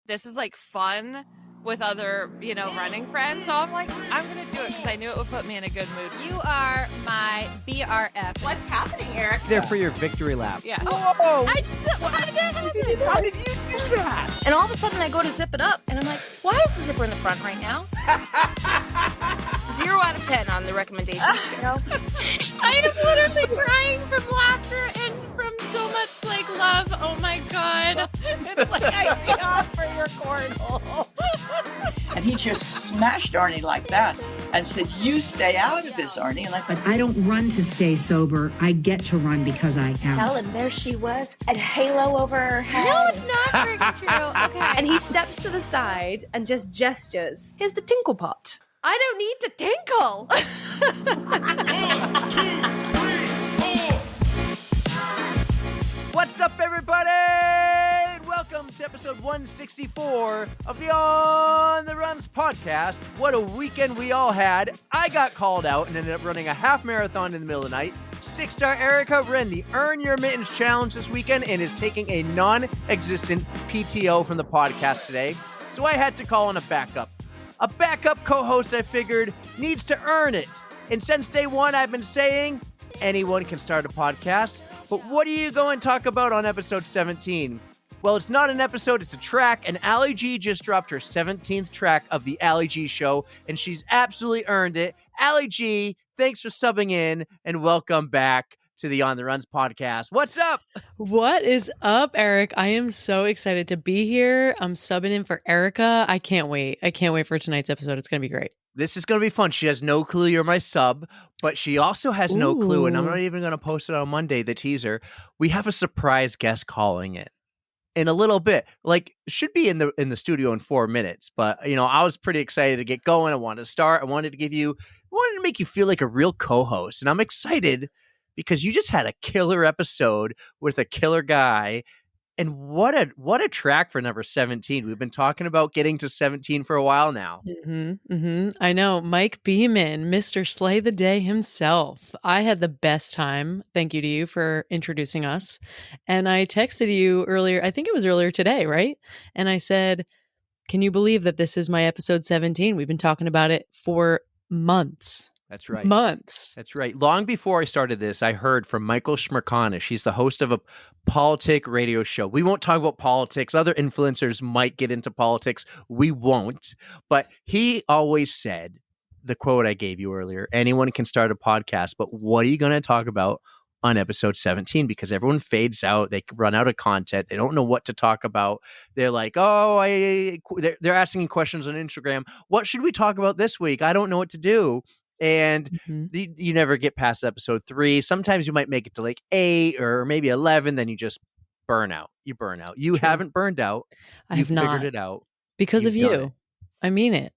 this is like fun with other, running friends. So I'm like, I'm going to do it because I knew it would put me in a good mood. You are my BRF. What's happening, Erika? There for your victory lap. Yeah. Oh! How did you do that? And all of a sudden I go to zip it up and I'm like, why is the zipper in the front right now? 0 out of 10 on the recommendation scale. I am literally crying from laughter and from so much love. Oh my God. It's like I see off for your cornhole. And he just smashed Arnie like that and said, you stay out of this, Arnie. And I thought, But I don't run to stay sober. I get to run because I am. And there she was, a halo over her head. No, it's not very true. Okay. And he steps to the side and just gestures. Here's the tinkle pot. I don't need to tinkle. 1, 2, 3, 4. What's up, everybody? And welcome to episode 164 of the On the Runs podcast. What a weekend we all had. I got called out and ended up running a half marathon in the middle of the night. 6-star Erika ran the Earn Your Mittens challenge this weekend and is taking a non-existent PTO from the podcast today. So I had to call in a backup. A backup co-host, I figured, needs to earn it. And since day one, I've been saying anyone can start a podcast. But what are you going to talk about on episode 17? Well, it's not an episode, it's a track, and Allie G just dropped her 17th track of the Allie G Show, and she's absolutely earned it. Allie G, thanks for subbing in, and welcome back to the On the Runs podcast. What's up? What is up, Eric? I am so excited to be here. I'm subbing in for Erika. I can't wait. I can't wait for tonight's episode. It's going to be great. This is going to be fun. She has no clue you're my sub, but she also has no clue, and I'm not even going to post it on Monday, the teaser. We have a surprise guest calling in a little bit. Should be in the studio in 4 minutes, but I was pretty excited to get going. I wanted to start. I wanted to make you feel like a real co-host, and I'm excited because you just had a killer episode with a killer guy. And what a track for number 17. We've been talking about getting to 17 for a while now. I know. Mike Beeman, Mr. Slay the Day himself. I had the best time. Thank you to you for introducing us. And I texted you earlier. I think it was earlier today, right? And I said, can you believe that this is my episode 17? We've been talking about it for months. That's right. Months. That's right. Long before I started this, I heard from Michael Schmerkanish. He's the host of a politic radio show. We won't talk about politics. Other influencers might get into politics. We won't. But he always said, the quote I gave you earlier, anyone can start a podcast, but what are you going to talk about on episode 17? Because everyone fades out. They run out of content. They don't know what to talk about. They're like, they're asking questions on Instagram. What should we talk about this week? I don't know what to do. And you never get past episode 3. Sometimes you might make it to 8 or maybe 11. Then you just burn out. You burn out. You haven't burned out. I have not. Figured it out. Because of you. I mean it.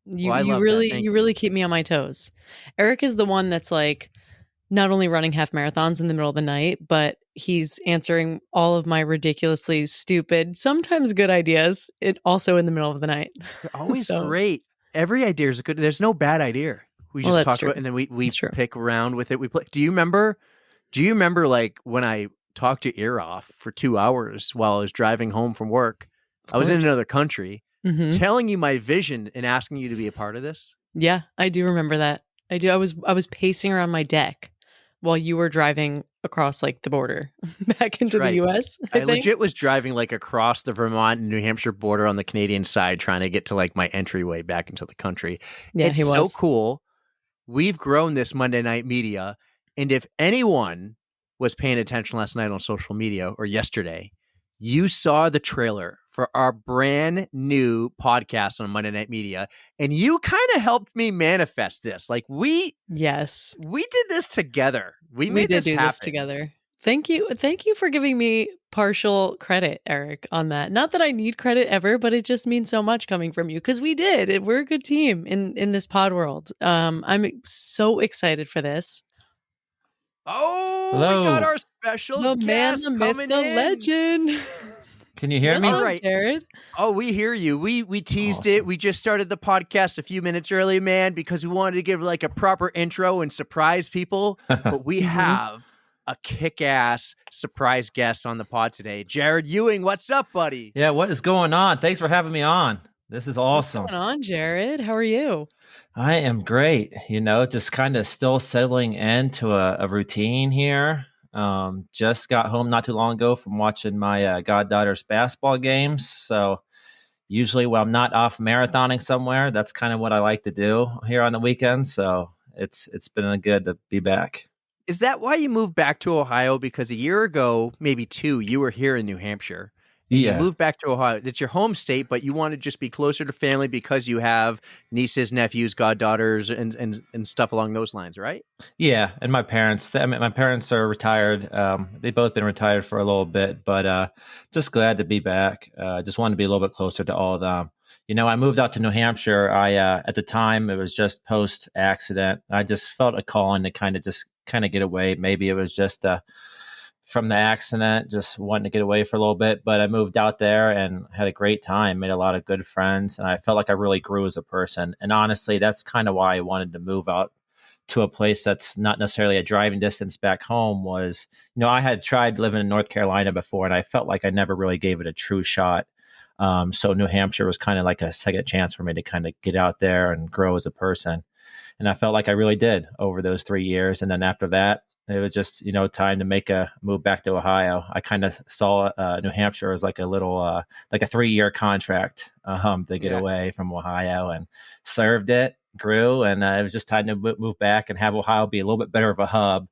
You really keep me on my toes. Eric is the one that's not only running half marathons in the middle of the night, but he's answering all of my ridiculously stupid, sometimes good ideas, also in the middle of the night. They're always great. Every idea is good. There's no bad idea. We just talk about it and then we pick around with it. We play. Do you remember when I talked your ear off for 2 hours while I was driving home from work? I was in another country telling you my vision and asking you to be a part of this. Yeah, I do remember that. I do. I was pacing around my deck while you were driving across the border back into the US. I legit was driving across the Vermont and New Hampshire border on the Canadian side, trying to get to my entryway back into the country. Yeah, it's so cool. We've grown this Monday Night Media. And if anyone was paying attention last night on social media or yesterday, you saw the trailer for our brand new podcast on Monday Night Media, and you kind of helped me manifest this. We did this together. We made this happen. This together. Thank you for giving me partial credit, Eric, on that. Not that I need credit ever, but it just means so much coming from you because we did. We're a good team in this pod world. I'm so excited for this. Oh, hello. We got our special guest coming the in. Legend. Can you hear me? All right, Jared. Oh, we hear you. We teased it. We just started the podcast a few minutes early, man, because we wanted to give a proper intro and surprise people. But we have a kick-ass surprise guest on the pod today. Jared Ewing, what's up, buddy? Yeah, what is going on? Thanks for having me on. This is awesome. What's going on, Jared? How are you? I am great. Just kind of still settling into a routine here. Just got home not too long ago from watching my goddaughter's basketball games. So usually when I'm not off marathoning somewhere, that's kind of what I like to do here on the weekends. So it's been good to be back. Is that why you moved back to Ohio? Because a year ago, maybe 2, you were here in New Hampshire. Yeah. You moved back to Ohio. It's your home state, but you want to just be closer to family because you have nieces, nephews, goddaughters, and stuff along those lines, right? Yeah, and my parents. My parents are retired. They've both been retired for a little bit, but just glad to be back. Just wanted to be a little bit closer to all of them. I moved out to New Hampshire. At the time, it was just post-accident. I just felt a calling to kind of get away. Maybe it was just from the accident, just wanting to get away for a little bit. But I moved out there and had a great time, made a lot of good friends, and I felt like I really grew as a person. And honestly, that's kind of why I wanted to move out to a place that's not necessarily a driving distance back home. Was, I had tried living in North Carolina before, and I felt like I never really gave it a true shot. So New Hampshire was kind of like a second chance for me to kind of get out there and grow as a person. And I felt like I really did over those 3 years. And then after that, it was just, time to make a move back to Ohio. I kind of saw New Hampshire as like a little, like a 3-year contract to get away from Ohio, and served it, grew. And it was just time to move back and have Ohio be a little bit better of a hub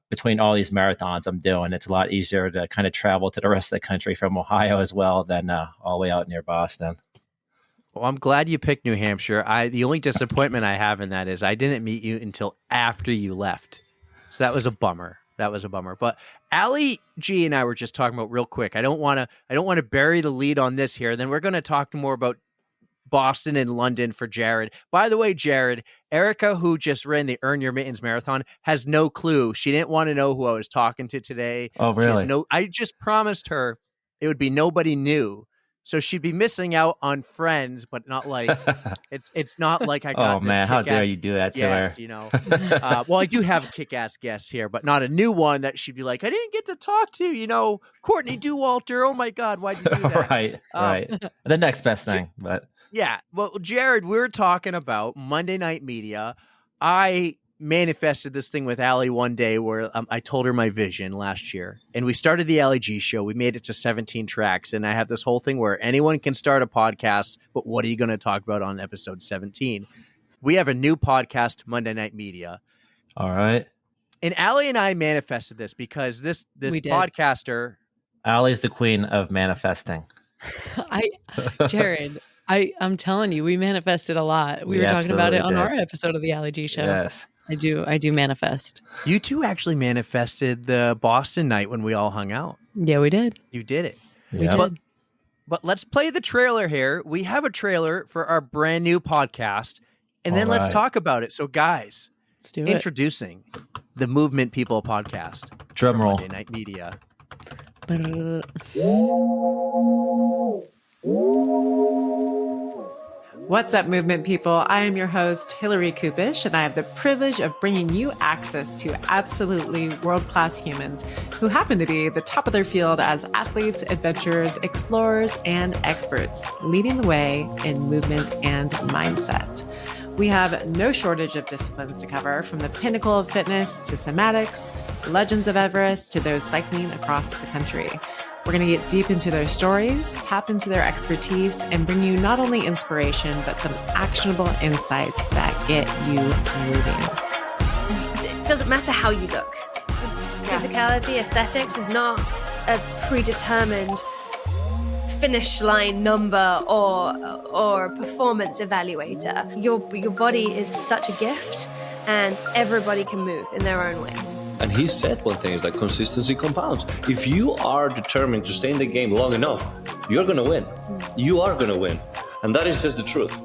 between all these marathons I'm doing. It's a lot easier to kind of travel to the rest of the country from Ohio as well than all the way out near Boston. Well, I'm glad you picked New Hampshire. The only disappointment I have in that is I didn't meet you until after you left. So that was a bummer. But Allie G and I were just talking about real quick. I don't want to bury the lead on this here. Then we're going to talk more about Boston and London for Jared. By the way, Jared, Erika, who just ran the Earn Your Mittens marathon, has no clue. She didn't want to know who I was talking to today. Oh, really? I just promised her it would be nobody new. So she'd be missing out on friends, but not like it's not like I got. Oh man, how dare you do that to her? Well, I do have a kick-ass guest here, but not a new one that she'd be like, I didn't get to talk to. Courtney Dewalter. Oh my God, why'd you do that? Right. The next best thing, but yeah. Well, Jared, we were talking about Monday Night Media. I manifested this thing with Allie one day where I told her my vision last year, and we started the Allie G show. We made it to 17 tracks, and I have this whole thing where anyone can start a podcast, but what are you going to talk about on episode 17? We have a new podcast, Monday Night Media. All right. And Allie and I manifested this because this podcaster, Allie's the queen of manifesting. Jared, I'm telling you, we manifested a lot. We were talking about it on our episode of the Allie G show. Yes. I do manifest. You two actually manifested the Boston night when we all hung out. Yeah, we did. You did it. We did. But let's play the trailer here. We have a trailer for our brand new podcast, and then let's talk about it. So, guys, let's do introducing the MVMNT People Podcast. Drum roll. Monday Night Media. What's up, MVMNT people? I am your host, Hillary Kupish, and I have the privilege of bringing you access to absolutely world-class humans who happen to be the top of their field as athletes, adventurers, explorers, and experts, leading the way in movement and mindset. We have no shortage of disciplines to cover, from the pinnacle of fitness to somatics, legends of Everest to those cycling across the country. We're going to get deep into their stories, tap into their expertise, and bring you not only inspiration, but some actionable insights that get you moving. It doesn't matter how you look. Physicality, aesthetics is not a predetermined finish line number or performance evaluator. Your body is such a gift, and everybody can move in their own ways. And he said one thing, is that consistency compounds. If you are determined to stay in the game long enough, you're going to win. You are going to win. And that is just the truth.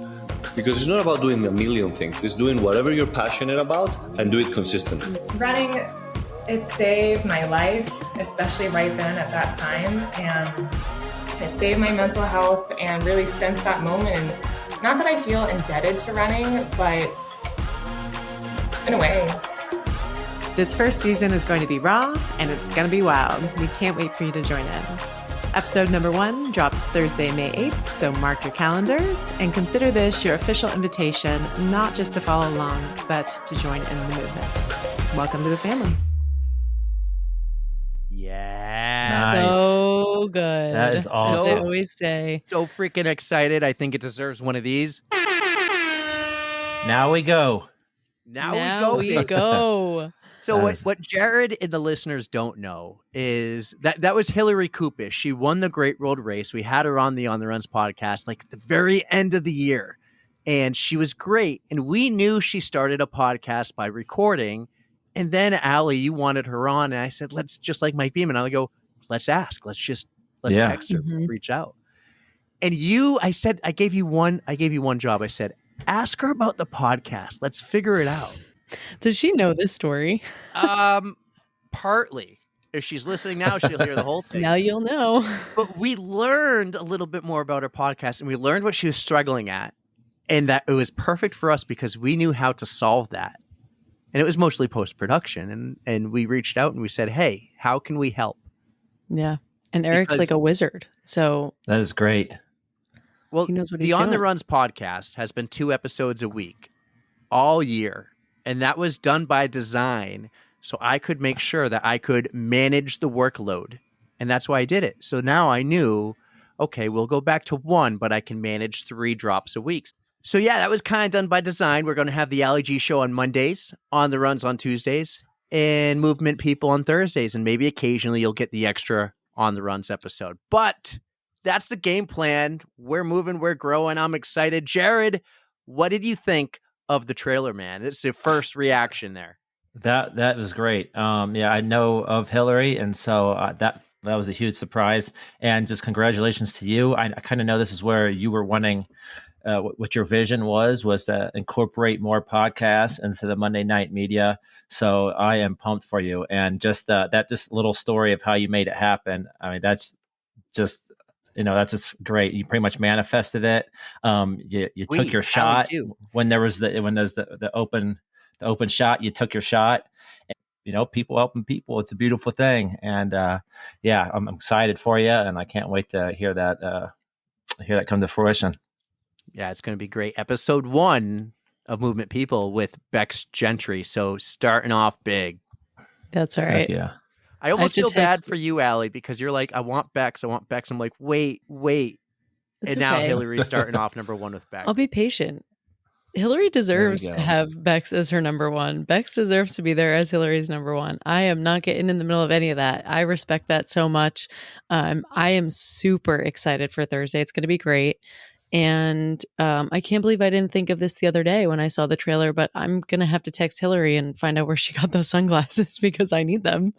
Because it's not about doing a million things. It's doing whatever you're passionate about and do it consistently. Running, it saved my life, especially right then at that time. And it saved my mental health. And really since that moment, and not that I feel indebted to running, but in a way, This first season is going to be raw and it's going to be wild. We can't wait for you to join in. Episode number 1 drops Thursday, May 8th, so mark your calendars and consider this your official invitation, not just to follow along, but to join in the movement. Welcome to the family. Yeah. Nice. So good. That is awesome. As I always say. So freaking excited. I think it deserves one of these. Now we go. Now we we go. So what Jared and the listeners don't know is that was Hillary Kupish. She won the Great Road Race. We had her on the Runs podcast like at the very end of the year. And she was great. And we knew she started a podcast by recording. And then Allie, you wanted her on. And I said, let's just like Mike Beeman. I go, let's ask. Let's text her, reach out. And I gave you one job. I said, ask her about the podcast. Let's figure it out. Does she know this story? Partly. If she's listening now, she'll hear the whole thing. Now you'll know. But we learned a little bit more about her podcast, and we learned what she was struggling at, and that it was perfect for us because we knew how to solve that. And it was mostly post-production, and we reached out and we said, hey, how can we help? Yeah. And Eric's like a wizard. So that is great. Well, he knows what the On the Runs podcast has been 2 episodes a week all year. And that was done by design. So I could make sure that I could manage the workload. And that's why I did it. So now I knew, okay, we'll go back to 1, but I can manage 3 drops a week. So yeah, that was kind of done by design. We're going to have the Ali G show on Mondays, On the Runs on Tuesdays, and Movement People on Thursdays. And maybe occasionally you'll get the extra On the Runs episode. But that's the game plan. We're moving, we're growing. I'm excited. Jared, what did you think of the trailer, man? It's the first reaction there. That was great. Yeah, I know of Hillary, and so that was a huge surprise. And just congratulations to you. I kind of know this is where you were wanting. What your vision was to incorporate more podcasts into the Monday night media. So I am pumped for you. And just that little story of how you made it happen. I mean, that's just great. You pretty much manifested it. You took your shot when there's the open shot. You took your shot. And, people helping people. It's a beautiful thing. And I'm excited for you, and I can't wait to hear that come to fruition. Yeah, it's going to be great. Episode 1 of Movement People with Bex Gentry. So starting off big. That's all right. Yeah. I almost feel bad for you, Allie, because you're like, I want Bex. I'm like, wait. It's and now okay. Hillary's starting off number 1 with Bex. I'll be patient. Hillary deserves to have Bex as her number 1. Bex deserves to be there as Hillary's number 1. I am not getting in the middle of any of that. I respect that so much. I am super excited for Thursday. It's going to be great. And I can't believe I didn't think of this the other day when I saw the trailer, but I'm going to have to text Hillary and find out where she got those sunglasses because I need them.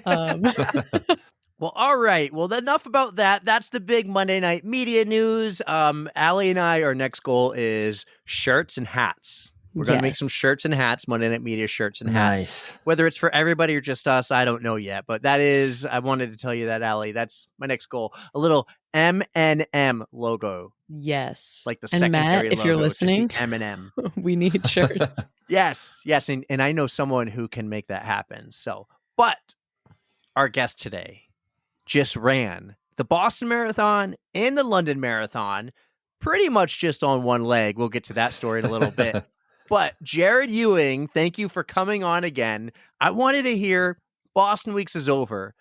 Well, all right. Well, enough about that. That's the big Monday night media news. Allie and our next goal is shirts and hats. We're going to make some shirts and hats, Monday Night Media shirts and hats. Nice. Whether it's for everybody or just us, I don't know yet. But I wanted to tell you that, Allie. That's my next goal. A little MNM logo. Yes. Like the and secondary Matt, if you're logo, listening, M&M. We need shirts. Yes. And I know someone who can make that happen. So, but our guest today just ran the Boston Marathon and the London Marathon pretty much just on one leg. We'll get to that story in a little bit. But Jared Ewing, thank you for coming on again. I wanted to hear, Boston Weeks is over,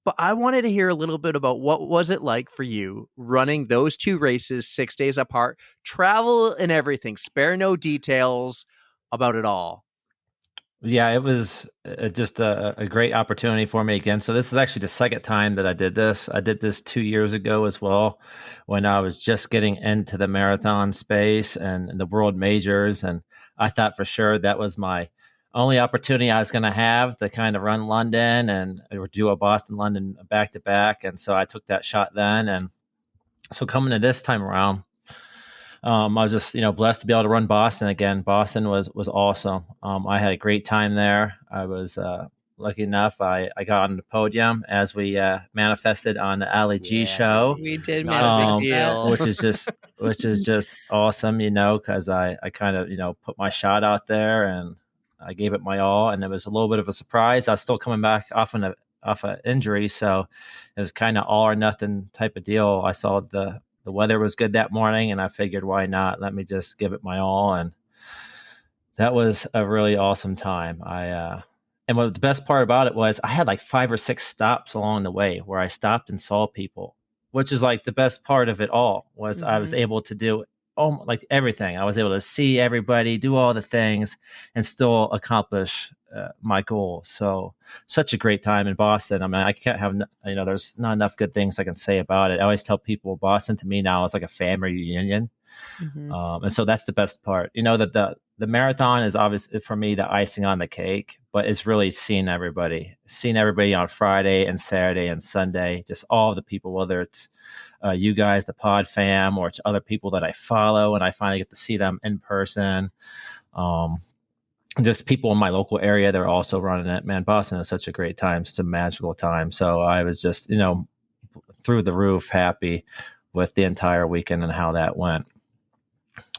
but I wanted to hear a little bit about what was it like for you running those 2 races 6 days apart, travel and everything, spare no details about it all. Yeah, it was just a great opportunity for me again. So this is actually the second time that I did this. I did this 2 years ago as well, when I was just getting into the marathon space and the world majors. And I thought for sure that was my only opportunity I was going to have to kind of run London and do a Boston-London back-to-back. And so I took that shot then. And so coming to this time around, I was just, blessed to be able to run Boston again. Boston was awesome. I had a great time there. I was lucky enough. I got on the podium as we manifested on the Ali G show. We did Not a big deal. which is just awesome, because I kind of, put my shot out there and I gave it my all, and it was a little bit of a surprise. I was still coming back off an injury, so it was kind of all or nothing type of deal. I saw the weather was good that morning, and I figured, why not? Let me just give it my all, and that was a really awesome time. And what the best part about it was I had like 5 or 6 stops along the way where I stopped and saw people, which is like the best part of it all was I was able to do like everything. I was able to see everybody, do all the things, and still accomplish my goal. So such a great time in Boston. I mean, I can't have, there's not enough good things I can say about it. I always tell people Boston to me now is like a family reunion. And so that's the best part, that the marathon is obviously for me the icing on the cake, but it's really seeing everybody on Friday and Saturday and Sunday, just all the people, whether it's you guys, the PodFam, or it's other people that I follow and I finally get to see them in person. Just people in my local area, they're also running it. Man, Boston is such a great time. It's a magical time. So I was just, through the roof happy with the entire weekend and how that went.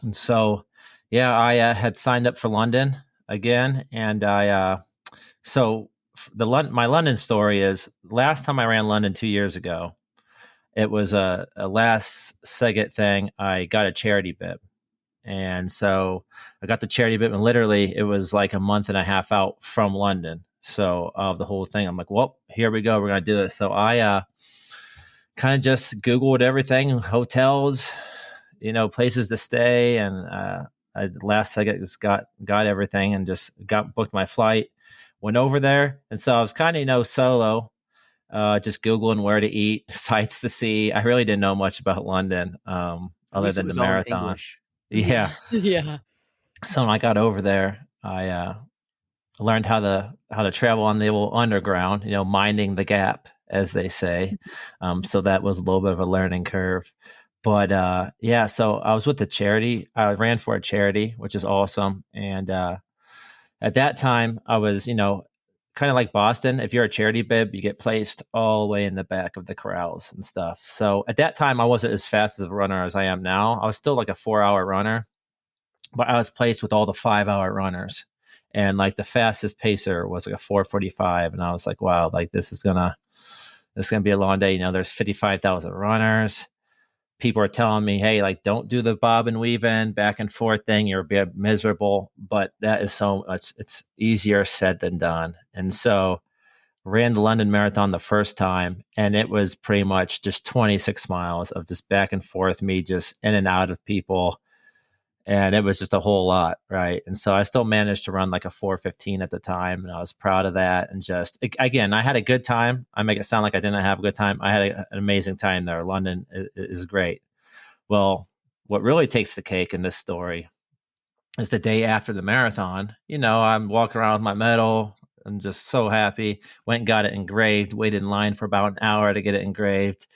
And so, yeah, I had signed up for London again. And my London story is last time I ran London 2 years ago, it was a last second thing. I got a charity bib. And so I got the charity bib, and literally it was like a month and a half out from London. So the whole thing, I'm like, well, here we go. We're going to do this. So I kind of just Googled everything, hotels, places to stay. And I last second just got everything and just booked my flight, went over there. And so I was kind of, solo, just Googling where to eat, sights to see. I really didn't know much about London other than the marathon. Yeah. Yeah. So when I got over there, I learned how to travel on the old underground, minding the gap, as they say. So that was a little bit of a learning curve. But so I was with the charity. I ran for a charity, which is awesome. And at that time, I was, kind of like Boston. If you're a charity bib, you get placed all the way in the back of the corrals and stuff. So at that time, I wasn't as fast as a runner as I am now. I was still like a 4-hour runner, but I was placed with all the 5-hour runners. And like the fastest pacer was like a 4:45. And I was like, wow, like this is gonna be a long day. There's 55,000 runners. People are telling me, hey, like, don't do the bob and weave in back and forth thing. You'll be miserable. But that is so much, it's easier said than done. And so ran the London Marathon the first time, and it was pretty much just 26 miles of just back and forth, me just in and out of people. And it was just a whole lot, right? And so I still managed to run like a 4:15 at the time, and I was proud of that. And just, again, I had a good time. I make it sound like I didn't have a good time. I had an amazing time there. London is great. Well, what really takes the cake in this story is the day after the marathon. I'm walking around with my medal. I'm just so happy. Went and got it engraved, waited in line for about an hour to get it engraved.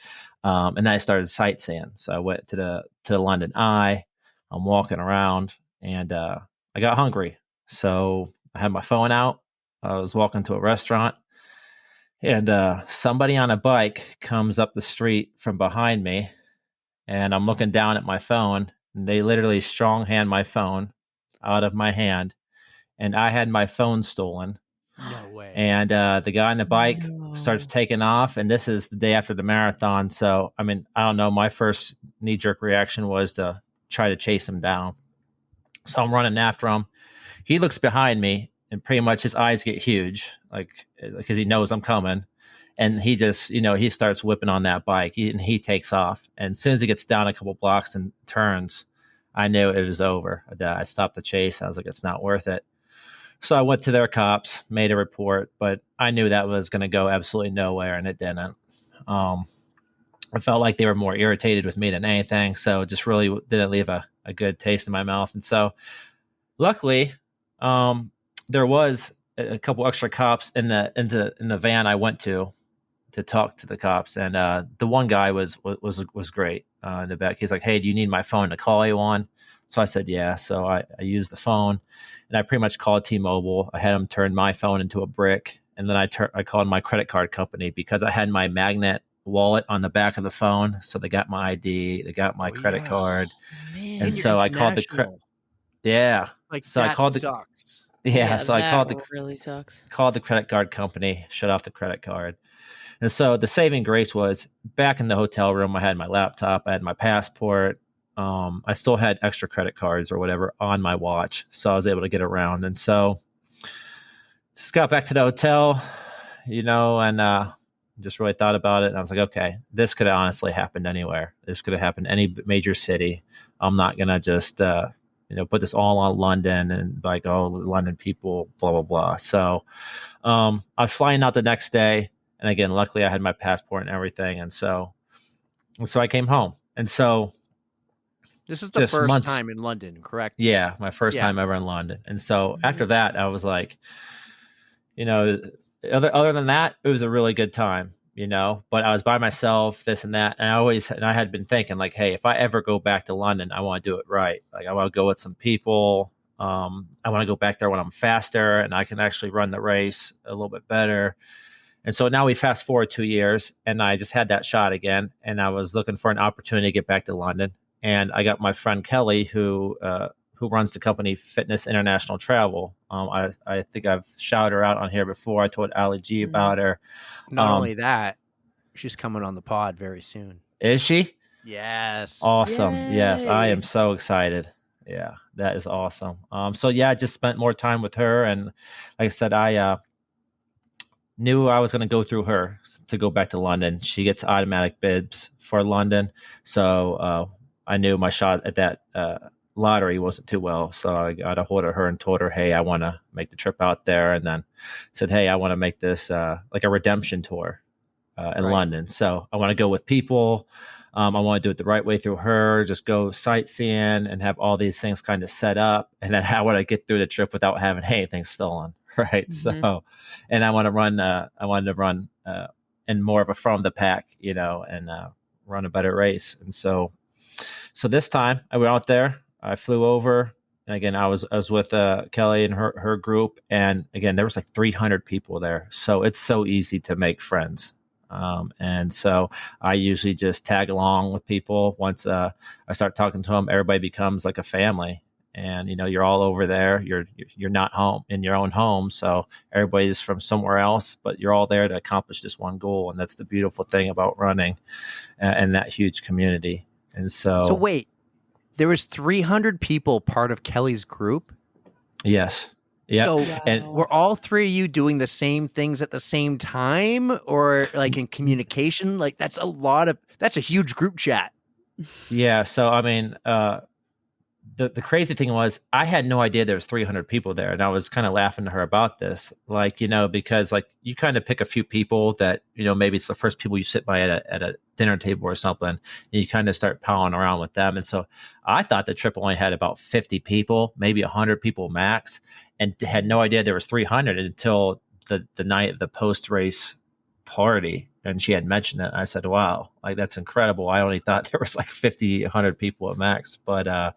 And then I started sightseeing. So I went to the London Eye. I'm walking around, and I got hungry. So I had my phone out. I was walking to a restaurant, and somebody on a bike comes up the street from behind me, and I'm looking down at my phone, and they literally strong hand my phone out of my hand, and I had my phone stolen. No way. And the guy on the bike starts taking off, and this is the day after the marathon. So, I mean, I don't know. My first knee-jerk reaction was to try to chase him down. So I'm running after him. He looks behind me, and pretty much his eyes get huge, like, because he knows I'm coming. And he just, he starts whipping on that bike, and he takes off. And as soon as he gets down a couple blocks and turns, I knew it was over. I stopped the chase. I was like, it's not worth it. So I went to their cops, made a report, but I knew that was going to go absolutely nowhere, and it didn't. I felt like they were more irritated with me than anything. So it just really didn't leave a good taste in my mouth. And so luckily, there was a couple extra cops in the van I went to talk to the cops. And the one guy was great in the back. He's like, hey, do you need my phone to call you on? So I said, yeah. So I used the phone, and I pretty much called T-Mobile. I had them turn my phone into a brick. And then I called my credit card company because I had my magnet wallet on the back of the phone. So they got my ID, they got my credit card. Man, and so I called the yeah. like so I called sucks. Yeah, so I called really sucks. Called the credit card company, shut off the credit card. And so the saving grace was back in the hotel room, I had my laptop, I had my passport. I still had extra credit cards or whatever on my watch. So I was able to get around. And so just got back to the hotel, and just really thought about it. And I was like, okay, this could have honestly happened anywhere. This could have happened any major city. I'm not going to just, put this all on London and like, oh, London people, blah, blah, blah. So I was flying out the next day. And again, luckily I had my passport and everything. And so I came home. And so this is the first time in London, correct? Yeah, my first time ever in London. And so after that, I was like, other than that, it was a really good time, but I was by myself, this and that. And I had been thinking like, hey, if I ever go back to London, I want to do it right. Like I want to go with some people. I want to go back there when I'm faster and I can actually run the race a little bit better. And so now we fast forward 2 years and I just had that shot again. And I was looking for an opportunity to get back to London. And I got my friend Kelly, who runs the company Fitness International Travel. I think I've shouted her out on here before. I told Ali G about her. Not only that, she's coming on the pod very soon. Is she? Yes. Awesome. Yay. Yes, I am so excited. Yeah, that is awesome. So yeah, I just spent more time with her. And like I said, I knew I was going to go through her to go back to London. She gets automatic bids for London. So I knew my shot at that lottery wasn't too well. So I got a hold of her and told her, hey, I want to make the trip out there. And then said, hey, I want to make this like a redemption tour in London. So I want to go with people. I want to do it the right way through her, just go sightseeing and have all these things kind of set up. And then how would I get through the trip without having anything stolen? Right. Mm-hmm. So, and I wanted to run in more of a from the pack, and run a better race. And so this time I went out there, I flew over, and again, I was with Kelly and her group. And again, there was like 300 people there. So it's so easy to make friends. And so I usually just tag along with people. Once I start talking to them, everybody becomes like a family. And, you're all over there. You're not home in your own home. So everybody's from somewhere else, but you're all there to accomplish this one goal. And that's the beautiful thing about running and that huge community. And so wait, there was 300 people part of Kelly's group? Yes. Yeah. So and were all three of you doing the same things at the same time, or like in communication? Like that's a huge group chat. Yeah. So, I mean, the crazy thing was I had no idea there was 300 people there. And I was kind of laughing to her about this, like, because like you kind of pick a few people that, maybe it's the first people you sit by at a dinner table or something, and you kind of start palling around with them. And so I thought the trip only had about 50 people, maybe 100 people max, and had no idea there was 300 until the night of the post-race party. And she had mentioned it. I said, wow, like that's incredible. I only thought there was like 50, 100 people at max. But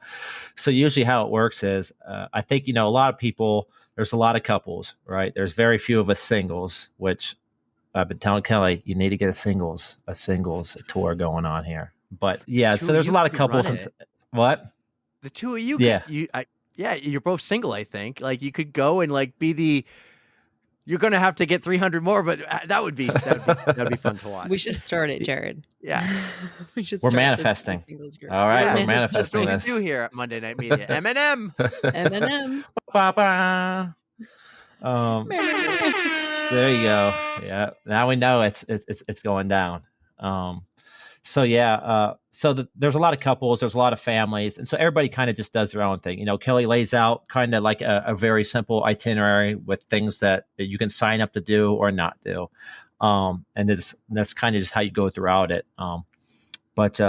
so usually how it works is I think, a lot of people, there's a lot of couples, right? There's very few of us singles, which I've been telling Kelly, you need to get a singles tour going on here. But yeah, so there's a lot of couples. What? The two of you, yeah. You're both single, I think. Like you could go and like be you're going to have to get 300 more, but that'd be fun to watch. We should start it, Jared. Yeah. We're manifesting. All right. We're manifesting this. That's what this. we do here at Monday Night Media. M&M. There you go. Yeah. Now we know it's going down. So yeah, there's a lot of couples, there's a lot of families, and so everybody kind of just does their own thing. Kelly lays out kind of like a very simple itinerary with things that you can sign up to do or not do, and that's kind of just how you go throughout it. But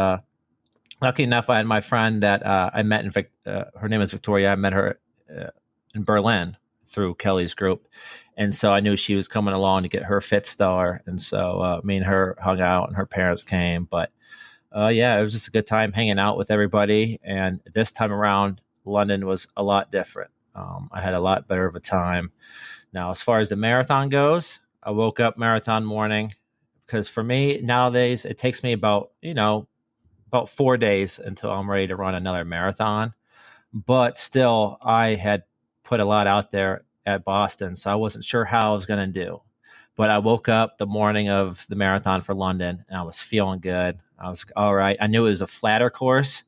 lucky enough, I had my friend that I met her name is Victoria. I met her in Berlin through Kelly's group. And so I knew she was coming along to get her Fit Star. And so me and her hung out and her parents came. But yeah, it was just a good time hanging out with everybody. And this time around, London was a lot different. I had a lot better of a time. Now, as far as the marathon goes, I woke up marathon morning because for me nowadays, it takes me about 4 days until I'm ready to run another marathon. But still, I had put a lot out there at Boston, so I wasn't sure how I was going to do. But I woke up the morning of the marathon for London, and I was feeling good. I was all right. I knew it was a flatter course,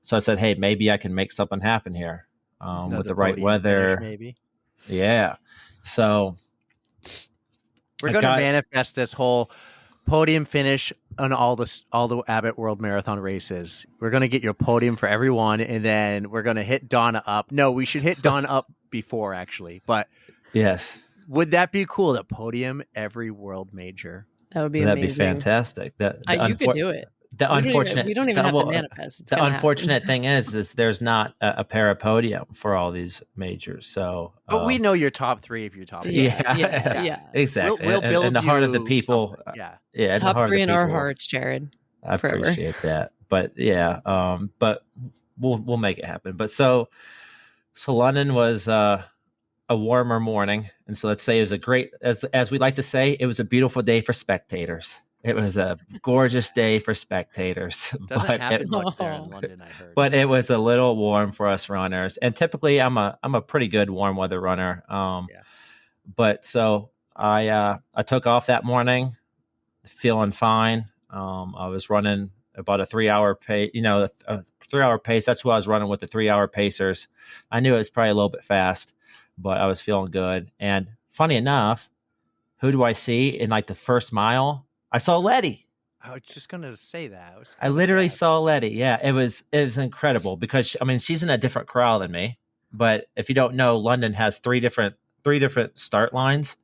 so I said, "Hey, maybe I can make something happen here with the right weather." Maybe. Yeah. So we're going to manifest this whole podium finish on all the Abbott World Marathon races. We're going to get your podium for everyone, and then we're going to hit Donna up. No, we should hit Donna up before, actually. But yes. Would that be cool? The podium every world major. That would be amazing. That'd be fantastic. You could do it. The unfortunate. We don't even have to manifest. It's the unfortunate thing is there's not a para podium for all these majors. So, but we know your top 3 if you're top 3. Yeah, exactly. We'll build in the heart of the people. Yeah. Top 3 in our hearts, Jared. I forever. appreciate that. But but we'll make it happen. But so London was a warmer morning, and so let's say it was a great, as we like to say, it was a beautiful day for spectators. It was a gorgeous day for spectators. Doesn't happen much there in London, I heard. But it was a little warm for us runners, and typically I'm a pretty good warm weather runner. But so I took off that morning, feeling fine. I was running about a 3-hour pace. A 3-hour pace. That's what I was running with, the 3-hour pacers. I knew it was probably a little bit fast, but I was feeling good. And funny enough, who do I see in like the first mile? I saw Letty. I was just going to say that. I literally saw Letty. Yeah, it was incredible because she's in a different crowd than me. But if you don't know, London has three different start lines,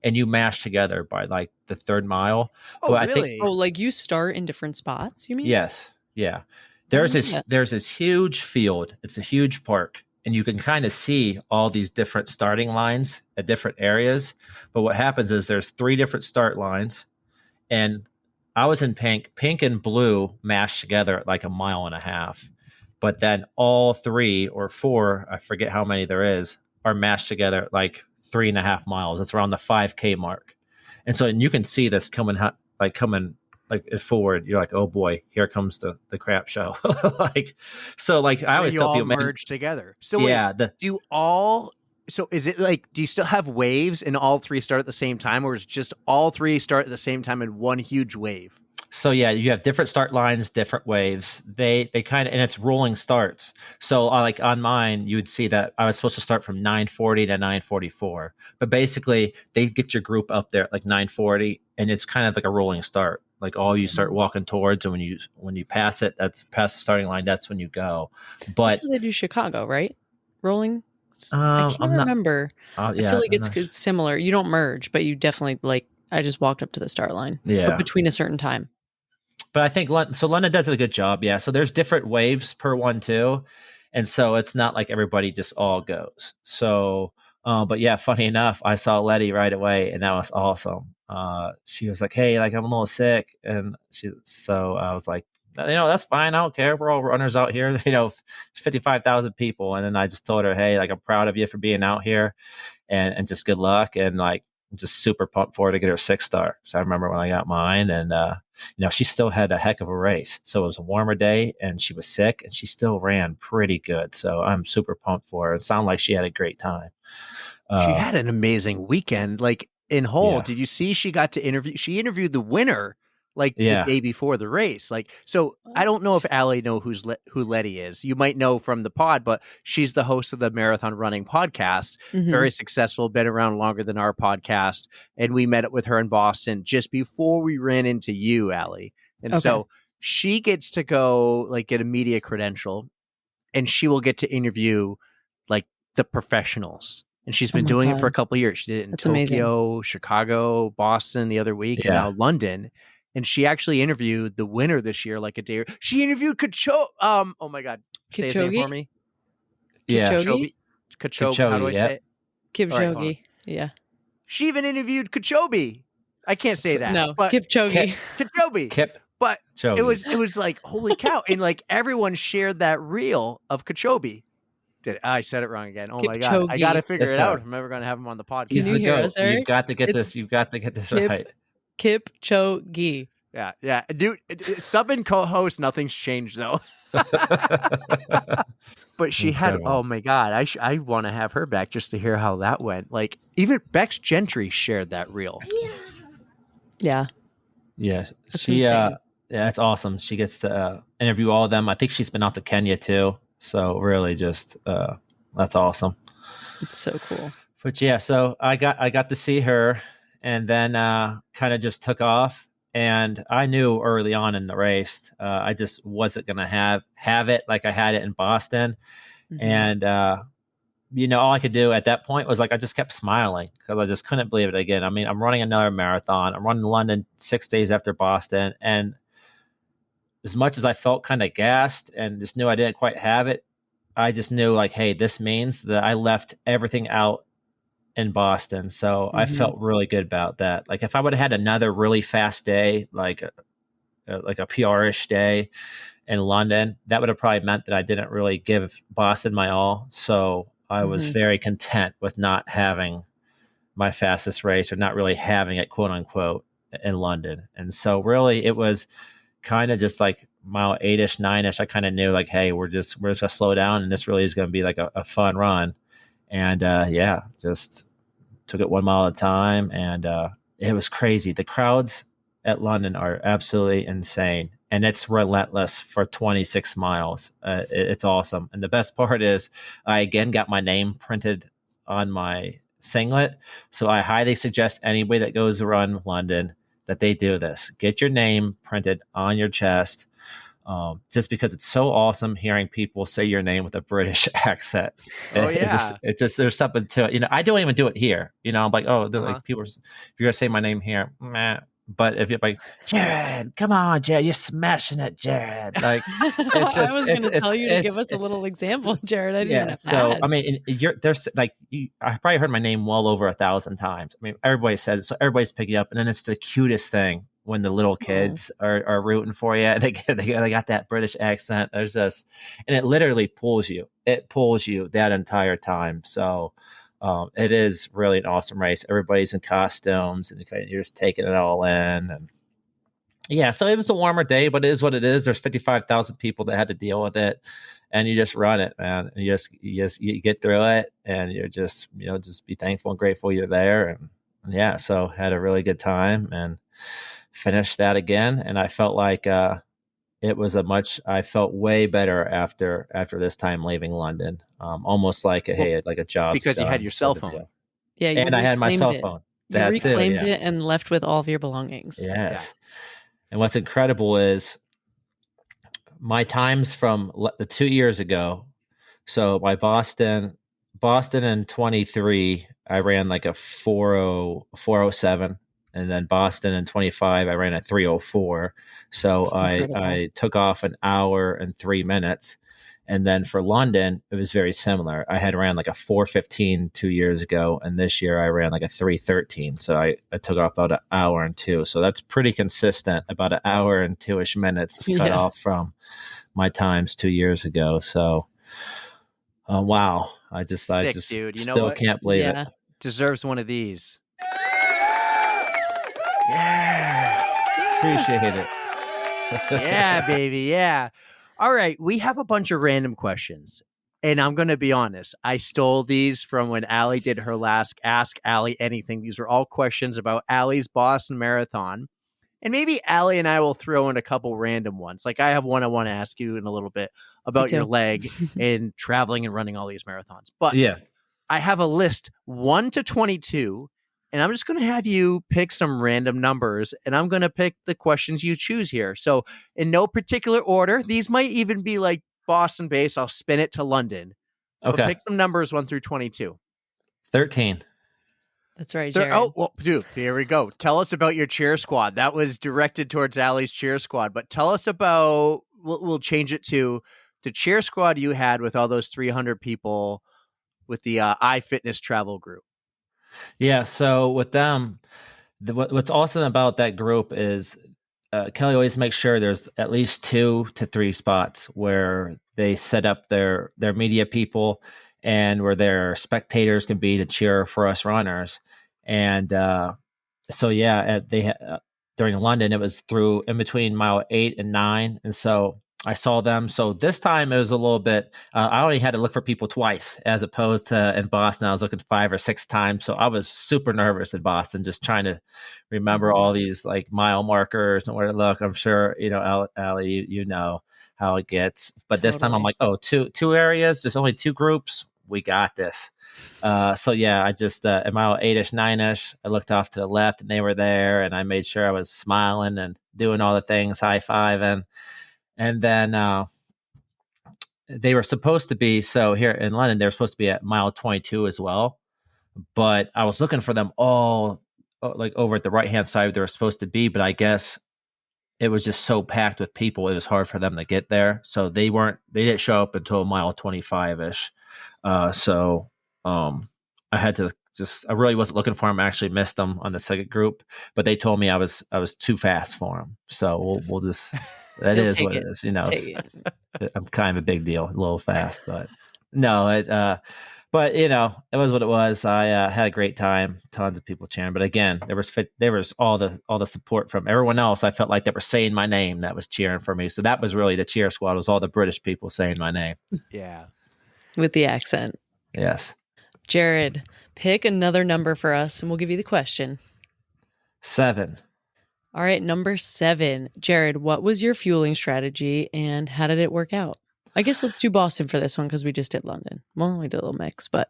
and you mash together by like the 3rd mile. Oh, really? Like you start in different spots, you mean? Yes. Yeah. There's this huge field. It's a huge park, and you can kind of see all these different starting lines at different areas. But what happens is there's 3 different start lines, and I was in pink and blue mashed together at like 1.5 miles. But then all 3 or 4, I forget how many there is, are mashed together at like 3.5 miles. It's around the 5K mark. And so you can see this coming forward. You're like, oh boy, here comes the crap show. I always tell people, merge together. So so is it like, do you still have waves and all 3 start at the same time, or is it just all 3 start at the same time in one huge wave? So yeah, you have different start lines, different waves. They kind of, and it's rolling starts. So like on mine, you would see that I was supposed to start from 9:40 to 9:44, but basically they get your group up there at like 9:40, and it's kind of like a rolling start. Like all you start walking towards, and when you pass it, that's past the starting line. That's when you go. But that's how they do Chicago, right? Rolling. I can't remember. I feel like it's similar. You don't merge, but you definitely I just walked up to the start line. Yeah. But between a certain time. But I think London does a good job. Yeah. So there's different waves per one too. And so it's not like everybody just all goes. So, but yeah, funny enough, I saw Letty right away, and that was awesome. She was like, hey, like I'm a little sick. And so I was like, that's fine. I don't care. We're all runners out here. 55,000 people. And then I just told her, hey, like I'm proud of you for being out here, and just good luck. And like, I'm just super pumped for her to get her 6th star. So I remember when I got mine, and she still had a heck of a race. So it was a warmer day, and she was sick, and she still ran pretty good. So I'm super pumped for her. It sounded like she had a great time. She had an amazing weekend. Like in Hull, did you see she got to interview? She interviewed the winner the day before the race. So I don't know if Allie know who Letty is. You might know from the pod, but she's the host of the Marathon Running Podcast. Mm-hmm. Very successful, been around longer than our podcast. And we met up with her in Boston just before we ran into you, Allie. And so she gets to go get a media credential, and she will get to interview the professionals. And she's been doing it for a couple of years. She did it in Tokyo, amazing. Chicago, Boston the other week, and now London. And she actually interviewed the winner this year, a day. She interviewed Kipchoge. Oh my God. Say his name for me. Yeah. Kipchoge. How do I say it? Kipchoge. Right, yeah. She even interviewed Kipchoge. I can't say that. No, but Kipchoge. Kipchoge. But it was like, holy cow. And everyone shared that reel of Kipchoge. I said it wrong again. Oh my God. I got to figure it out. I'm ever going to have him on the podcast. He's the GOAT. You've got to get this. You've got to get this right. Kipchoge. Yeah. Dude, sub and co-host, nothing's changed though. But she had, Incredible. oh my God, I want to have her back just to hear how that went. Like, even Bex Gentry shared that reel. Yeah. Yeah, That's she insane. yeah, it's awesome. She gets to interview all of them. I think she's been out to Kenya too. So really just that's awesome. It's so cool. But yeah, so I got to see her and then kind of just took off. And I knew early on in the race, I just wasn't gonna have it like I had it in Boston. Mm-hmm. And all I could do at that point was like I just kept smiling because I just couldn't believe it again. I mean, I'm running another marathon. I'm running London 6 days after Boston, and as much as I felt kind of gassed and just knew I didn't quite have it, I just knew like, hey, this means that I left everything out in Boston. So I felt really good about that. Like if I would have had another really fast day, like a PR-ish day in London, that would have probably meant that I didn't really give Boston my all. So I was very content with not having my fastest race or not really having it, quote unquote, in London. And so really it was kind of just like mile 8-ish, 9-ish. I kind of knew like, hey, we're just gonna slow down and this really is going to be like a fun run. And just took it 1 mile at a time. And it was crazy. The crowds at London are absolutely insane. And it's relentless for 26 miles. It's awesome. And the best part is I again got my name printed on my singlet. So I highly suggest anybody that goes to run London that they do this. Get your name printed on your chest. Just because it's so awesome hearing people say your name with a British accent. Oh, yeah. It's just there's something to it. I don't even do it here. I'm like, oh, like people, if you're gonna say my name here, meh. But if you're like, Jared, come on, Jared, you're smashing it, Jared. Like, I was going to tell you to give us a little example, Jared. I didn't even have to ask. I mean, there's like, I probably heard my name well over 1,000 times. I mean, everybody says it, so everybody's picking up, and then it's the cutest thing when the little kids are rooting for you. And they got that British accent. There's this, and it literally pulls you. It pulls you that entire time. So. It is really an awesome race. Everybody's in costumes and you're just taking it all in. And yeah, so it was a warmer day, but it is what it is. There's 55,000 people that had to deal with it, and you just run it, man. And you get through it, and you're just be thankful and grateful you're there. And yeah, so had a really good time and finished that again. And I felt like I felt way better after this time leaving London. Almost like a job. Because you had your cell phone. Yeah. And I had my cell phone. You reclaimed it and left with all of your belongings. Yes. Yeah. And what's incredible is my times from the 2 years ago. So my Boston in 23, I ran like a 407. And then Boston in 25, I ran a 304. So I took off an hour and 3 minutes. And then for London, it was very similar. I had ran like a 4:15 2 years ago. And this year I ran like a 3:13. So I took off about an hour and 2. So that's pretty consistent, about an hour and 2-ish minutes cut off from my times 2 years ago. So, wow. I just dude. You know still what? can't believe it. Deserves one of these. Yeah. Appreciate it. Yeah, baby. Yeah. All right. We have a bunch of random questions. And I'm going to be honest. I stole these from when Allie did her last Ask Allie Anything. These are all questions about Allie's Boston Marathon. And maybe Allie and I will throw in a couple random ones. Like I have one I want to ask you in a little bit about your leg and traveling and running all these marathons. But yeah, I have a list 1 to 22. And I'm just going to have you pick some random numbers, and I'm going to pick the questions you choose here. So in no particular order, these might even be like Boston based. I'll spin it to London. Okay. But pick some numbers 1 through 22. 13. That's right, Jared. Oh, well, dude, here we go. Tell us about your cheer squad. That was directed towards Allie's cheer squad. But tell us about, we'll change it to the cheer squad you had with all those 300 people with the iFitness travel group. Yeah, so with them, what's awesome about that group is Kelly always makes sure there's at least 2 to 3 spots where they set up their media people and where their spectators can be to cheer for us runners. And so yeah, during London, it was through in between mile 8 and 9, and so I saw them. So this time it was a little bit, I only had to look for people twice as opposed to in Boston. I was looking 5 or 6 times. So I was super nervous in Boston, just trying to remember all these like mile markers and where to look. I'm sure, Allie, you know how it gets. But this time I'm like, two areas, there's only 2 groups. We got this. So yeah, I just, at mile 8-ish, 9-ish, I looked off to the left and they were there, and I made sure I was smiling and doing all the things, high-fiving. And then they were supposed to be, so here in London, they were supposed to be at mile 22 as well. But I was looking for them all like over at the right-hand side they were supposed to be. But I guess it was just so packed with people, it was hard for them to get there. So they didn't show up until mile 25-ish. So I had to I really wasn't looking for them. I actually missed them on the second group, but they told me I was too fast for them. So we'll just... That is what it is, I'm kind of a big deal, a little fast, but no, but it was what it was. I had a great time, tons of people cheering, but again, there was all the support from everyone else. I felt like they were saying my name, that was cheering for me. So that was really the cheer squad, was all the British people saying my name. Yeah. With the accent. Yes. Jared, pick another number for us and we'll give you the question. 7. All right, number 7. Jared, what was your fueling strategy and how did it work out? I guess let's do Boston for this one because we just did London. Well, we did a little mix, but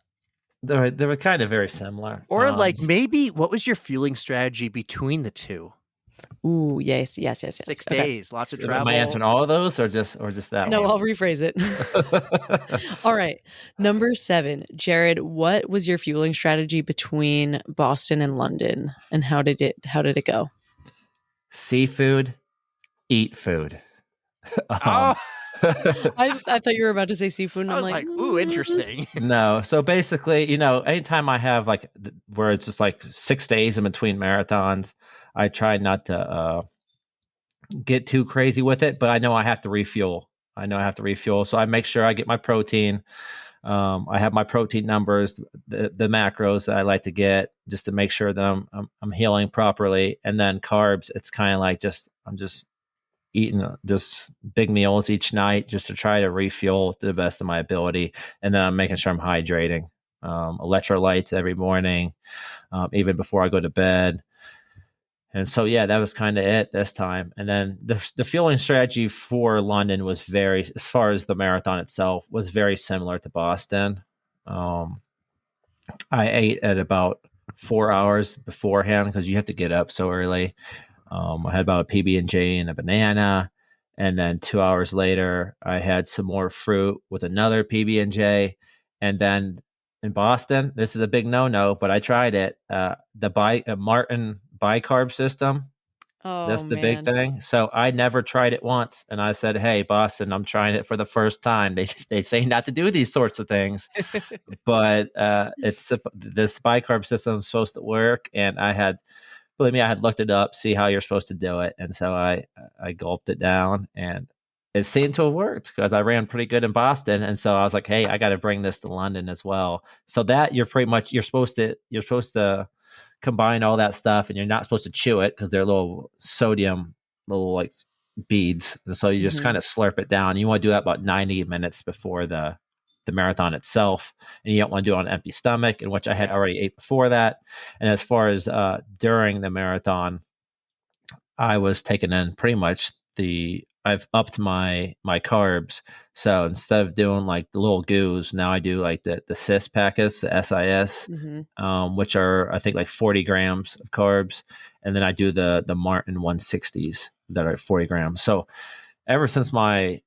they were kind of very similar. Or maybe what was your fueling strategy between the two? Ooh, yes. 6 days, lots of travel. Am I answering all of those or just that No, one? I'll rephrase it. All right, number 7. Jared, what was your fueling strategy between Boston and London, and how did it go? Seafood, eat food. I thought you were about to say seafood, and I was like, ooh, interesting. No. So basically, anytime I have like where it's just like 6 days in between marathons, I try not to get too crazy with it, but I know I have to refuel. So I make sure I get my protein. I have my protein numbers, the macros that I like to get, just to make sure that I'm healing properly. And then carbs, it's kind of like I'm just eating just big meals each night just to try to refuel to the best of my ability. And then I'm making sure I'm hydrating, electrolytes every morning, even before I go to bed. And so, yeah, that was kind of it this time. And then the fueling strategy for London was as far as the marathon itself, was very similar to Boston. I ate at about 4 hours beforehand because you have to get up so early. I had about a PB&J and a banana. And then 2 hours later, I had some more fruit with another PB&J. And then in Boston, this is a big no-no, but I tried it. The Martin bicarb system. Oh, that's the big thing. So I never tried it once, and I said, "Hey, Boston, I'm trying it for the first time." They say not to do these sorts of things, but this bicarb system is supposed to work, and believe me, I had looked it up, see how you're supposed to do it, and so I gulped it down, and it seemed to have worked because I ran pretty good in Boston, and so I was like, "Hey, I got to bring this to London as well." So that you're supposed to combine all that stuff, and you're not supposed to chew it because they're little sodium, like beads. And so you just kind of slurp it down. You want to do that about 90 minutes before the marathon itself, and you don't want to do it on an empty stomach, in which I had already ate before that. And as far as during the marathon, I was taking in pretty much I've upped my carbs. So instead of doing like the little goos, now I do like the SIS packets, the SIS, which are I think like 40 grams of carbs, and then I do the Martin 160s that are 40 grams. So ever since my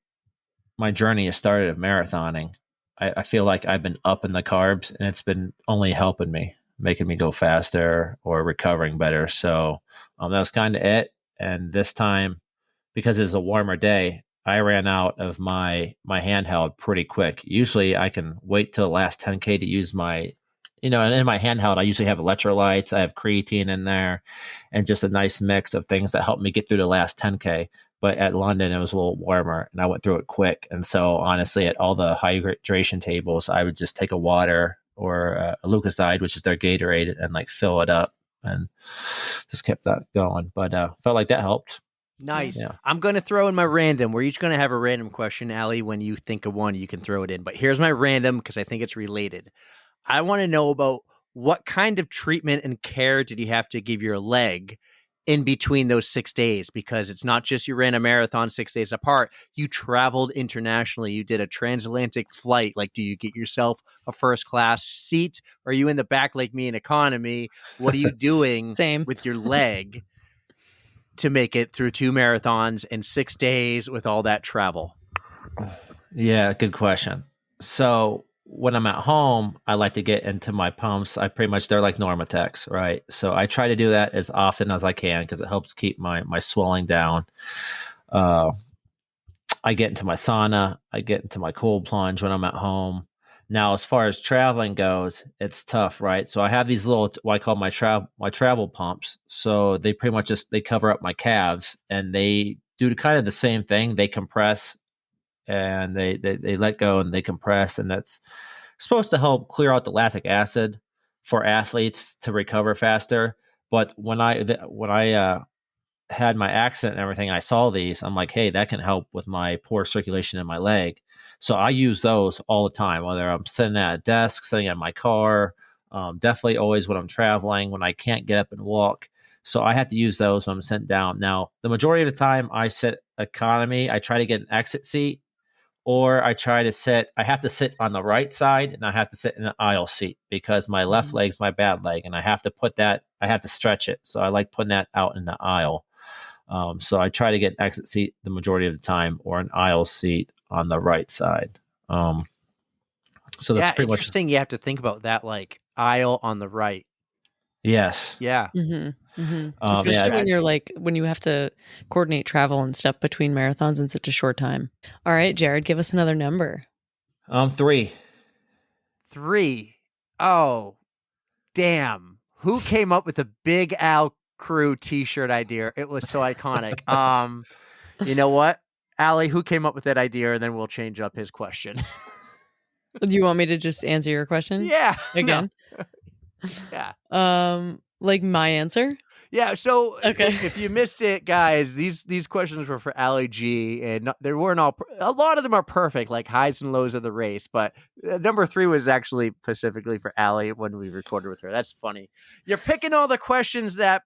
journey has started of marathoning, I feel like I've been upping the carbs, and it's been only helping me, making me go faster or recovering better. So that was kind of it. And this time, because it was a warmer day, I ran out of my handheld pretty quick. Usually I can wait till the last 10K to use my, and in my handheld, I usually have electrolytes, I have creatine in there, and just a nice mix of things that help me get through the last 10K. But at London, it was a little warmer, and I went through it quick. And so honestly, at all the hydration tables, I would just take a water or a Lucozade, which is their Gatorade, and like fill it up and just kept that going. But felt like that helped. Nice. Yeah. I'm going to throw in my random. We're each going to have a random question, Allie. When you think of one, you can throw it in. But here's my random because I think it's related. I want to know about what kind of treatment and care did you have to give your leg in between those 6 days? Because it's not just you ran a marathon 6 days apart. You traveled internationally. You did a transatlantic flight. Like, do you get yourself a first class seat? Or are you in the back like me in economy? What are you doing with your leg to make it through 2 marathons in 6 days with all that travel? Yeah, good question. So when I'm at home, I like to get into my pumps. They're like Normatex, right? So I try to do that as often as I can because it helps keep my swelling down. I get into my sauna. I get into my cold plunge when I'm at home. Now, as far as traveling goes, it's tough, right? So I have these little, what I call my travel pumps. So they pretty much they cover up my calves, and they do kind of the same thing. They compress and they let go and they compress, and that's supposed to help clear out the lactic acid for athletes to recover faster. But when I had my accident and everything, I saw these. I'm like, hey, that can help with my poor circulation in my leg. So I use those all the time, whether I'm sitting at a desk, sitting in my car, definitely always when I'm traveling, when I can't get up and walk. So I have to use those when I'm sitting down. Now, the majority of the time I sit economy. I try to get an exit seat, or I have to sit on the right side, and I have to sit in an aisle seat because my left leg's my bad leg, and I have to stretch it. So I like putting that out in the aisle. So I try to get an exit seat the majority of the time, or an aisle seat on the right side. So that's pretty much interesting. You have to think about that, like aisle on the right. Yes. Yeah. Mm-hmm. Mm-hmm. Especially when you have to coordinate travel and stuff between marathons in such a short time. All right, Jared, give us another number. 3. 3. Oh, damn. Who came up with the Big Al Crew t-shirt idea? It was so iconic. You know what? Allie, who came up with that idea? And then we'll change up his question. Do you want me to just answer your question? Yeah. Again? No. Yeah. Like my answer? Yeah. So okay. If you missed it, guys, these questions were for Allie G, and there weren't a lot of them are perfect, like highs and lows of the race. But number 3 was actually specifically for Allie when we recorded with her. That's funny. You're picking all the questions that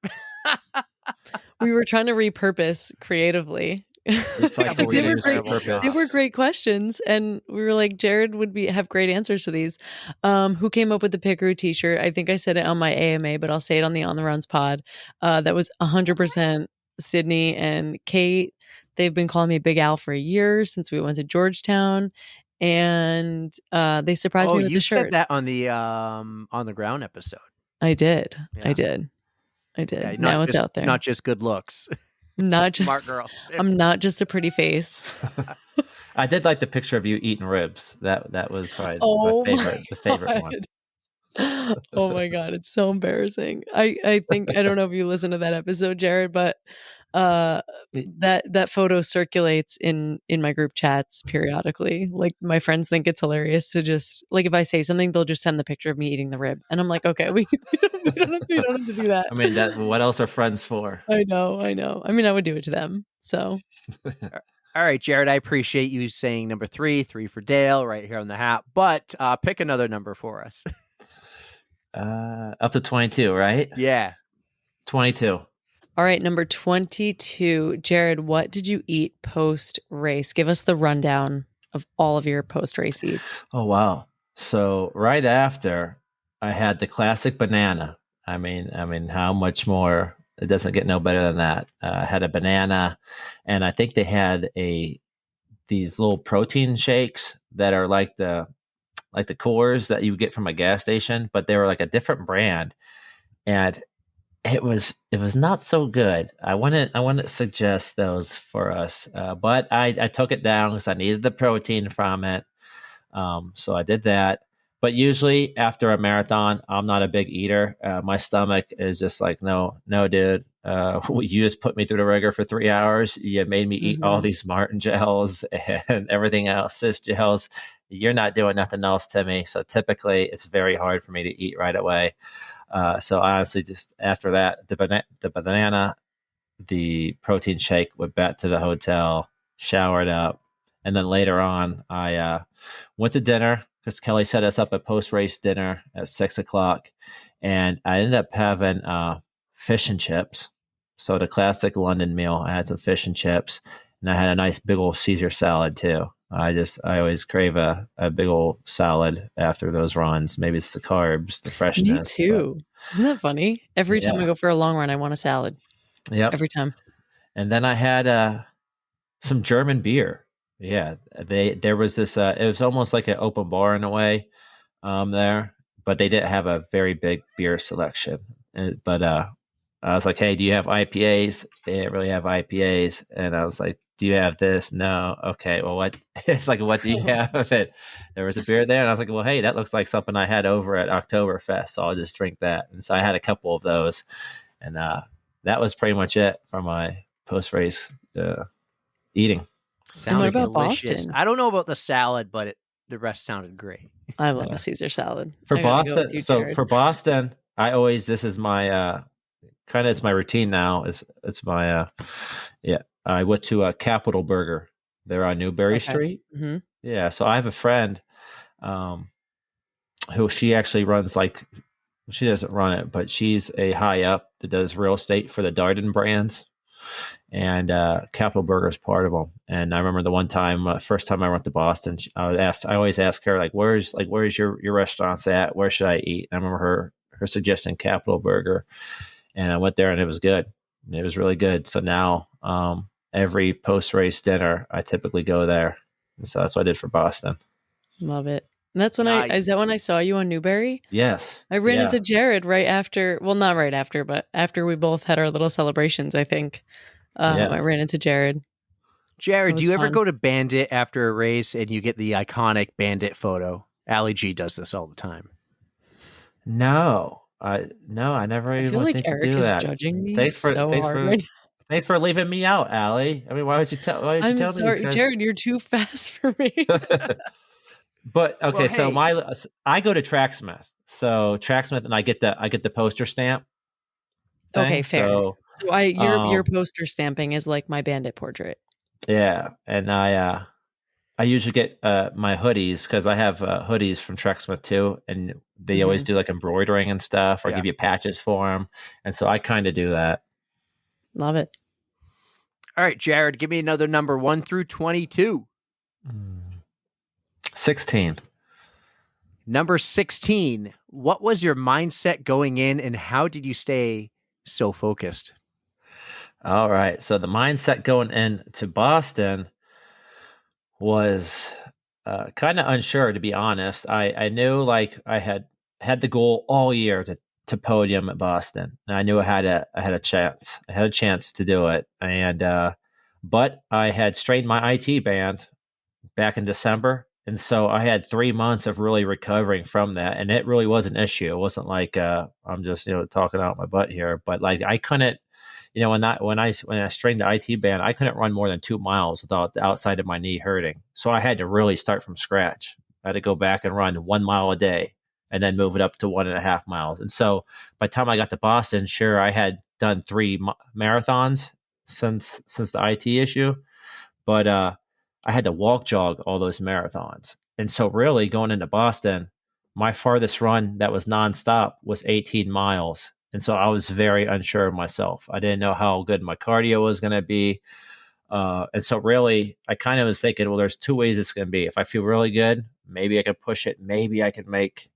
we were trying to repurpose creatively. They were great questions, and we were like, Jared would have great answers to these. Who came up with the Pickaroo t-shirt? I think I said it on my AMA, but I'll say it on the On the Runs pod. That was 100% Sydney and Kate. They've been calling me Big Al for a year since we went to Georgetown, and they surprised me with the shirts. You said that on the ground episode. I did. Yeah. Yeah, now it's out there. Not just good looks. Not just smart girl. I'm not just a pretty face. I did like the picture of you eating ribs. That was probably the favorite one. Oh my God, it's so embarrassing. I think I don't know if you listened to that episode, Jared, but that photo circulates in my group chats periodically. Like my friends think it's hilarious to just like if I say something, they'll just send the picture of me eating the rib, and I'm like, okay, we don't have to do that. I mean, what else are friends for? I know. I mean, I would do it to them. So, all right, Jared, I appreciate you saying number 3 for Dale right here on the hat, but pick another number for us. Up to 22, right? Yeah, 22. All right, number 22. Jared, what did you eat post-race? Give us the rundown of all of your post-race eats. Oh, wow. So right after, I had the classic banana. I mean, how much more? It doesn't get no better than that. I had a banana, and I think they had these little protein shakes that are like the Coors that you get from a gas station, but they were like a different brand, and it was not so good. I wouldn't suggest those for us, but I took it down because I needed the protein from it. So I did that. But usually after a marathon, I'm not a big eater. My stomach is just like, no, dude. You just put me through the ringer for 3 hours. You made me eat all these Martin gels and everything else, cis gels. You're not doing nothing else to me. So typically it's very hard for me to eat right away. So honestly, just after that, the banana, the protein shake, went back to the hotel, showered up, and then later on, I went to dinner because Kelly set us up a post-race dinner at 6:00, and I ended up having fish and chips. So the classic London meal. I had some fish and chips, and I had a nice big old Caesar salad too. I always crave a big old salad after those runs. Maybe it's the carbs, the freshness. Me too. Isn't that funny? Every time I go for a long run, I want a salad. Yep. Every time. And then I had some German beer. Yeah, there was this. It was almost like an open bar in a way there, but they didn't have a very big beer selection. But I was like, "Hey, do you have IPAs?" They didn't really have IPAs, and I was like, "Do you have this?" No. Okay. Well, what? It's like, what do you have of it? There was a beer there, and I was like, "Well, hey, that looks like something I had over at Oktoberfest, so I'll just drink that." And so I had a couple of those, and that was pretty much it for my post-race eating. Sounds about delicious. Boston? I don't know about the salad, but the rest sounded great. I love a Caesar salad. For I gotta go Boston, with you, so Jared. for Boston, this is my kind of, it's my routine now. It's my I went to a Capital Burger. They're on Newberry Street. Mm-hmm. Yeah, so I have a friend who she actually runs, like, she doesn't run it, but she's a high up that does real estate for the Darden brands. And Capital Burger is part of them. And I remember the one time, first time I went to Boston, I always ask her, like, where's your restaurants at? Where should I eat? And I remember her suggesting Capital Burger, and I went there, and it was good. It was really good. So now every post race dinner, I typically go there. And so that's what I did for Boston. Love it. And that's when Nice. is that when I saw you on Newberry? Yes. I ran Yeah. into Jared right after, well, not right after, but after we both had our little celebrations, I think. I ran into Jared. Jared, That do was you ever fun. go to Bandit after a race and you get the iconic Bandit photo? Ali G does this all the time. No, I never I even feel would like think Eric to do is that. judging me Thanks for so thanks hard for right thanks for leaving me out, Allie. I mean, why would you tell? Why would you I'm tell me? sorry, Jared, you're too fast for me. But okay, Well, so hey. I go to Tracksmith. So Tracksmith, and I get the poster stamp. Thing. Okay, fair. So Your poster stamping is like my Bandit portrait. yeah, and I usually get my hoodies because I have hoodies from Tracksmith too, and they always do like embroidering and stuff, or Yeah. give you patches for them, and so I kind of do that. Love it. All right, Jared, give me another number 1 through 22. 16. Number 16. What was your mindset going in, and how did you stay so focused? All right. So the mindset going into Boston was kind of unsure, to be honest. I knew, like, I had the goal all year to podium at Boston, and I knew I had a chance. I had a chance to do it, and but I had strained my IT band back in December, and so I had 3 months of really recovering from that, and it really was an issue. It wasn't like I'm just talking out my butt here, but like I couldn't. When I strained the IT band, I couldn't run more than 2 miles without the outside of my knee hurting. So I had to really start from scratch. I had to go back and run 1 mile a day, and then move it up to 1.5 miles. And so by the time I got to Boston, sure, I had done 3 marathons since the IT issue, but I had to walk jog all those marathons. And so really going into Boston, my farthest run that was nonstop was 18 miles. And so I was very unsure of myself. I didn't know how good my cardio was going to be. And so really, I kind of was thinking, well, there's 2 ways it's going to be. If I feel really good, maybe I can push it. Maybe I can make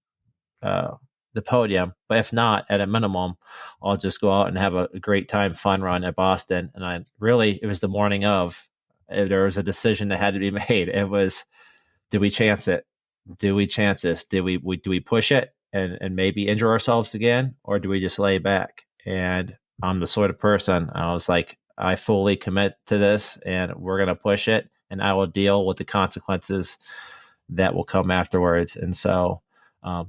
the podium. But if not, at a minimum, I'll just go out and have a great time, fun run at Boston. And it was the morning of. There was a decision that had to be made. It was, do we chance it? Do we chance this? Do we push it and maybe injure ourselves again, or do we just lay back? And I'm the sort of person, I was like, I fully commit to this, and we're going to push it, and I will deal with the consequences that will come afterwards. And so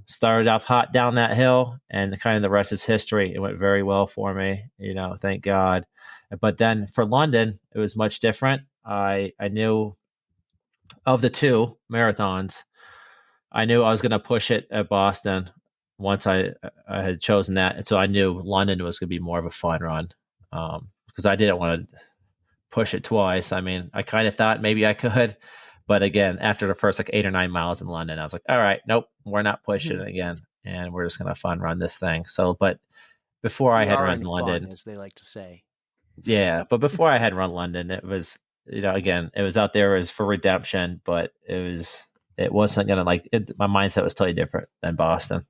started off hot down that hill, and kind of the rest is history. It went very well for me, thank God. But then for London, it was much different. I knew of the 2 marathons, I knew I was going to push it at Boston once I had chosen that. And so I knew London was going to be more of a fun run because I didn't want to push it twice. I mean, I kind of thought maybe I could, but again, after the first like 8 or 9 miles in London, I was like, all right, nope, we're not pushing it again, and we're just gonna fun run this thing. So, but before I had run London, as they like to say. Yeah, but before I had run London, it was, again, it was out there as for redemption, but it wasn't gonna my mindset was totally different than Boston.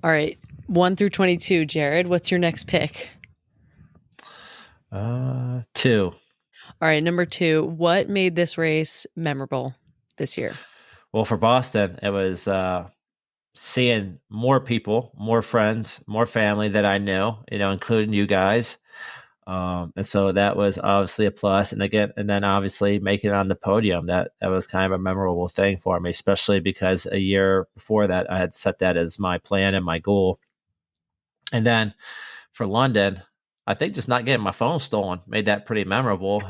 All right, 1 through 22, Jared, what's your next pick? 2. All right, number 2, what made this race memorable this year? Well, for Boston, it was seeing more people, more friends, more family that I knew, including you guys. And so that was obviously a plus. And then obviously making it on the podium, that was kind of a memorable thing for me, especially because a year before that, I had set that as my plan and my goal. And then for London, I think just not getting my phone stolen made that pretty memorable.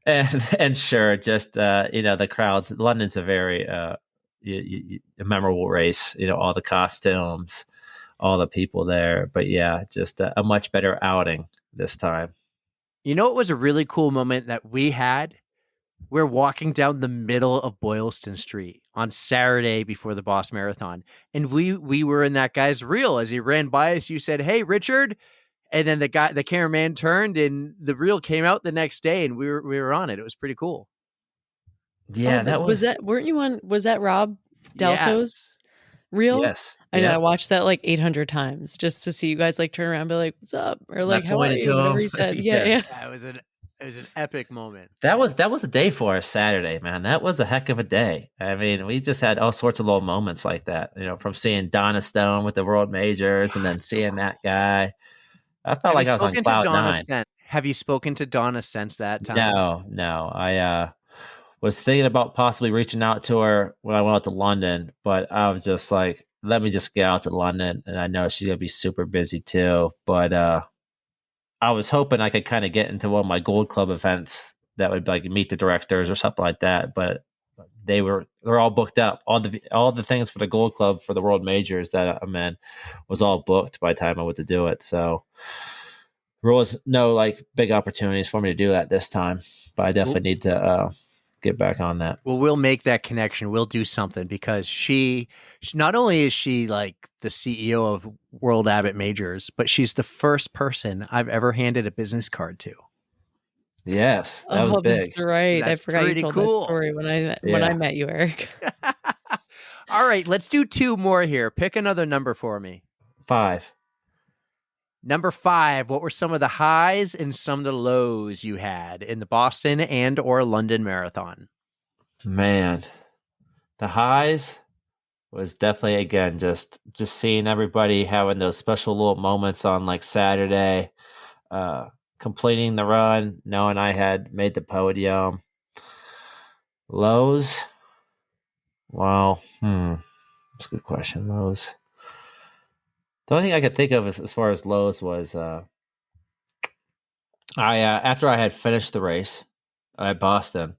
And sure, just, the crowds. London's a very a memorable race, all the costumes, all the people there. But yeah, just a much better outing this time. It was a really cool moment that we had? We're walking down the middle of Boylston Street on Saturday before the Boston Marathon. And we were in that guy's reel as he ran by us. You said, "Hey, Richard." And then the cameraman turned and the reel came out the next day and we were on it. It was pretty cool. Yeah, was that Rob Dalto's reel? Yes. I know. I watched that like 800 times just to see you guys like turn around and be like, "What's up?" Or like, "How are you?" Whatever he said. Yeah. It was an epic moment. That was a day for us Saturday, man. That was a heck of a day. I mean, we just had all sorts of little moments like that, from seeing Donna Stone with the World Majors and then seeing that guy. I felt like I was on cloud 9. Have you spoken to Donna since that time? No. I was thinking about possibly reaching out to her when I went out to London, but I was just like, let me just get out to London. And I know she's going to be super busy too. But I was hoping I could kind of get into one of my Gold Club events that would like meet the directors or something like that. But they're all booked up. All the things for the Gold Club for the World Majors that I'm in was all booked by the time I went to do it. So there was no like big opportunities for me to do that this time. But I definitely need to get back on that. Well, we'll make that connection. We'll do something because she not only is she like the CEO of World Abbott Majors, but she's the first person I've ever handed a business card to. Yes, that was big. That's right. That's I forgot you told cool. that story when I met you, Eric. All right, let's do 2 more here. Pick another number for me. 5. Number 5, what were some of the highs and some of the lows you had in the Boston and or London Marathon? Man, the highs was definitely, again, just seeing everybody having those special little moments on like Saturday, completing the run, knowing I had made the podium. Lows? Well, that's a good question. Lows. The only thing I could think of as far as lows was I after I had finished the race at Boston,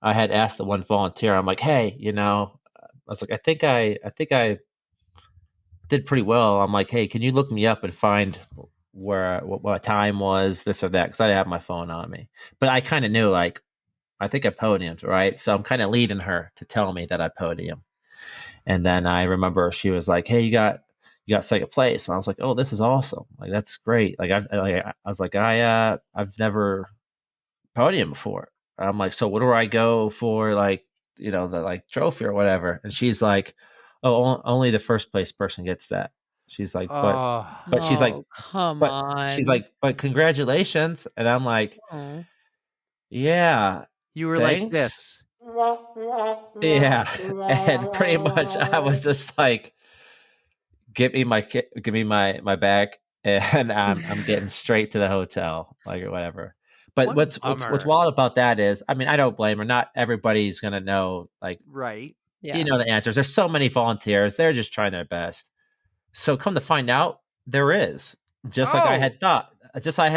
I had asked the one volunteer, I'm like, "Hey, I was like, I think I did pretty well." I'm like, "Hey, can you look me up and find what time was, this or that?" Because I didn't have my phone on me. But I kind of knew, like, I think I podiumed, right? So I'm kind of leading her to tell me that I podiumed. And then I remember she was like, "Hey, you got second place." And I was like, "Oh, this is awesome! Like, that's great!" Like I was like, I've never podiumed before. I'm like, "So what do I go for? Like, the like trophy or whatever?" And she's like, "Oh, only the first place person gets that." She's like, but she's like, come on. She's like, "But congratulations!" And I'm like, "Yeah." You were thanks. like this. Yeah. And pretty much I was just like, give me my bag and I'm getting straight to the hotel, like, or whatever. But what's wild about that is, I mean, I don't blame her. Not everybody's going to know, like, right. The answers. There's so many volunteers. They're just trying their best. So come to find out, there is, just like I had thought. I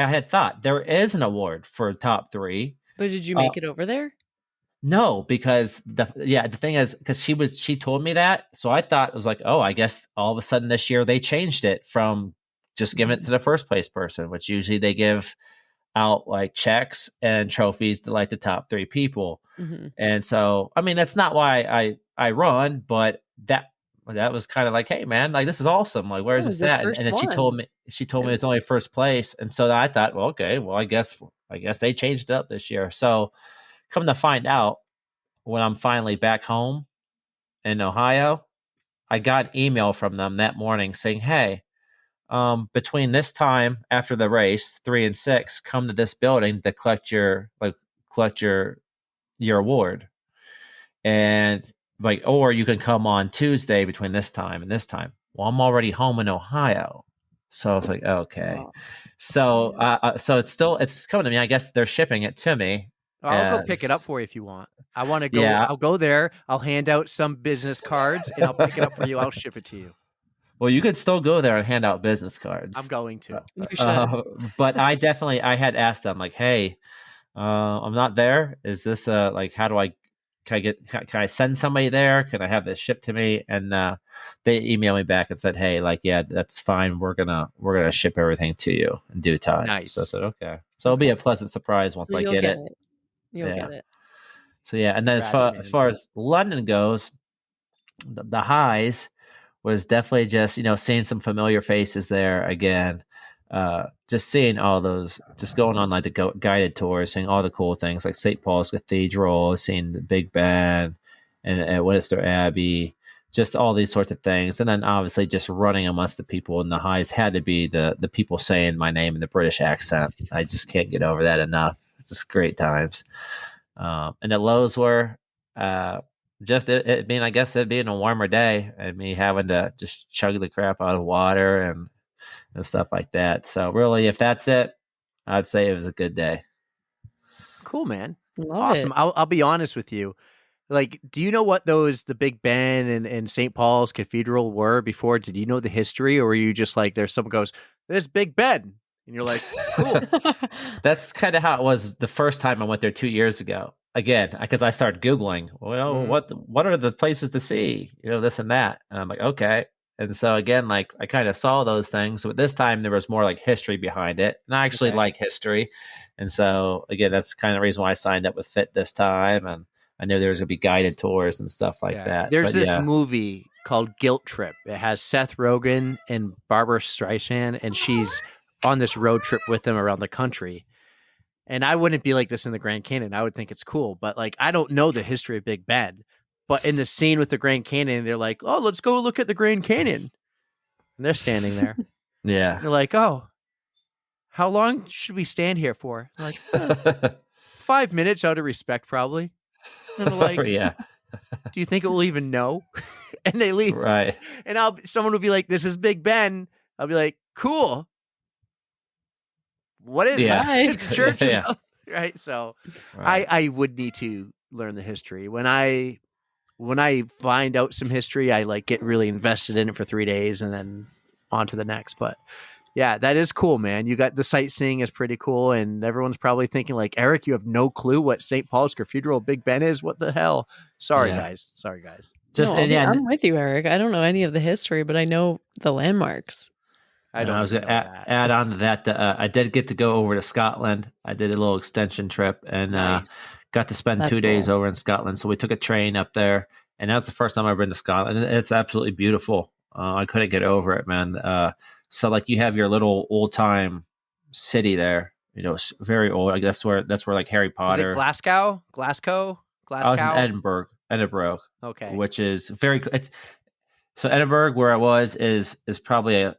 had thought there is an award for top 3. But did you make it over there? No, because the thing is, because she told me that, so I thought it was like, oh, I guess all of a sudden this year they changed it from just giving it to the first place person, which usually they give out like checks and trophies to like the top 3 people. And so, I mean, that's not why I run, but that was kind of like, hey man, like this is awesome. Like, where's this at? And then she told me it's only first place. And so I thought, well, okay, well, I guess they changed it up this year. So come to find out, when I'm finally back home in Ohio, I got an email from them that morning saying, hey, between this time after the race, 3 and 6, come to this building to collect your award. And like, or you can come on Tuesday between this time and this time. Well, I'm already home in Ohio. So I was like, okay. Oh. So it's coming to me. I guess they're shipping it to me. I'll go pick it up for you if you want. I want to go. Yeah. I'll go there. I'll hand out some business cards and I'll pick it up for you. I'll ship it to you. Well, you could still go there and hand out business cards. I'm going to. You should. But I had asked them like, hey, I'm not there. Is this like, how do can I send somebody there? Can I have this shipped to me? And they emailed me back and said, hey, like, yeah, that's fine. We're gonna ship everything to you in due time. Nice. So I said, okay. So it'll be a pleasant surprise once I get it. You'll get it. So yeah, and then as far as London goes, the highs was definitely just, seeing some familiar faces there again. Just seeing all those, just going on like the guided tours, seeing all the cool things like St. Paul's Cathedral, seeing the Big Ben and Westminster Abbey, just all these sorts of things. And then obviously just running amongst the people, and the highs had to be the people saying my name in the British accent. I just can't get over that enough. It's just great times. And the lows were just it being, I guess, it being a warmer day and me having to just chug the crap out of water and stuff like that. So really, if that's it, I'd say it was a good day. Cool, man. Love awesome. It. I'll be honest with you. Like, do you know what the Big Ben and St. Paul's Cathedral were before? Did you know the history, or were you just like, there's someone goes, there's Big Ben, and you're like, cool. That's kind of how it was the first time I went there 2 years ago. Again, because I started Googling, well, what are the places to see? This and that. And I'm like, okay. And so again, like I kind of saw those things, but this time there was more like history behind it. And I actually like history. And so again, that's kind of the reason why I signed up with Fit this time. And I knew there was going to be guided tours and stuff like that. There's this movie called Guilt Trip. It has Seth Rogen and Barbara Streisand, and she's on this road trip with them around the country. And I wouldn't be like this in the Grand Canyon. I would think it's cool, but like, I don't know the history of Big Ben. But in the scene with the Grand Canyon, they're like, oh, let's go look at the Grand Canyon. And they're standing there. Yeah. And they're like, oh, how long should we stand here for? I'm like, 5 minutes out of respect, probably. And they're like, yeah. Do you think it will even know? And they leave. Right. And someone will be like, this is Big Ben. I'll be like, cool. What is that? It's a church or something, right? So I would need to learn the history. When I find out some history, I like get really invested in it for 3 days and then on to the next. But yeah, that is cool, man. You got the sightseeing is pretty cool, and everyone's probably thinking like, Eric, you have no clue what St. Paul's Cathedral Big Ben is. What the hell? Sorry, guys. I'm with you, Eric. I don't know any of the history, but I know the landmarks. I was going to add on to that. I did get to go over to Scotland. I did a little extension trip and got to spend 2 days over in Scotland. So we took a train up there, and that was the first time I've been to Scotland. It's absolutely beautiful. I couldn't get over it, man. So like you have your little old time city there, very old. Like that's where like Harry Potter. Is it Glasgow? I was in Edinburgh. Okay. Which is so Edinburgh, where I was, is probably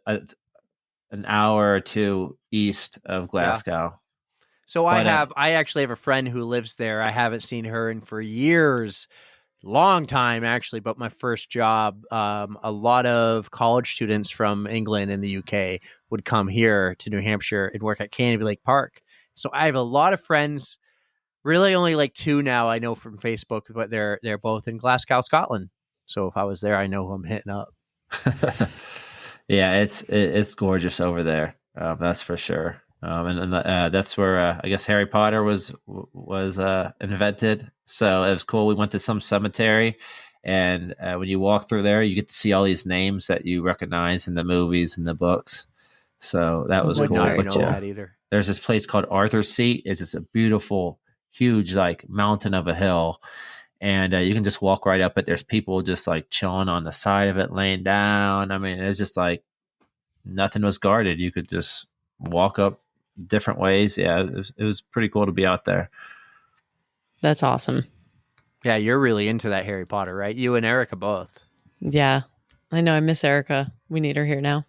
an hour or two east of Glasgow. Yeah. So I actually have a friend who lives there. I haven't seen her for years, long time actually, but my first job, a lot of college students from England and the UK would come here to New Hampshire and work at Canopy Lake Park. So I have a lot of friends, really only like 2 now I know from Facebook, but they're both in Glasgow, Scotland. So if I was there, I know who I'm hitting up. Yeah, it's gorgeous over there. That's for sure. And that's where I guess Harry Potter was invented. So it was cool. We went to some cemetery, and when you walk through there, you get to see all these names that you recognize in the movies and the books. So that was Would cool. not But know yeah, that either. there's this place called Arthur's Seat. It's just a beautiful, huge like mountain of a hill. And you can just walk right up it. There's people just like chilling on the side of it, laying down. I mean, it's just like nothing was guarded. You could just walk up different ways. Yeah, it was pretty cool to be out there. That's awesome. Yeah, you're really into that Harry Potter, right? You and Erika both. Yeah, I know. I miss Erika. We need her here now.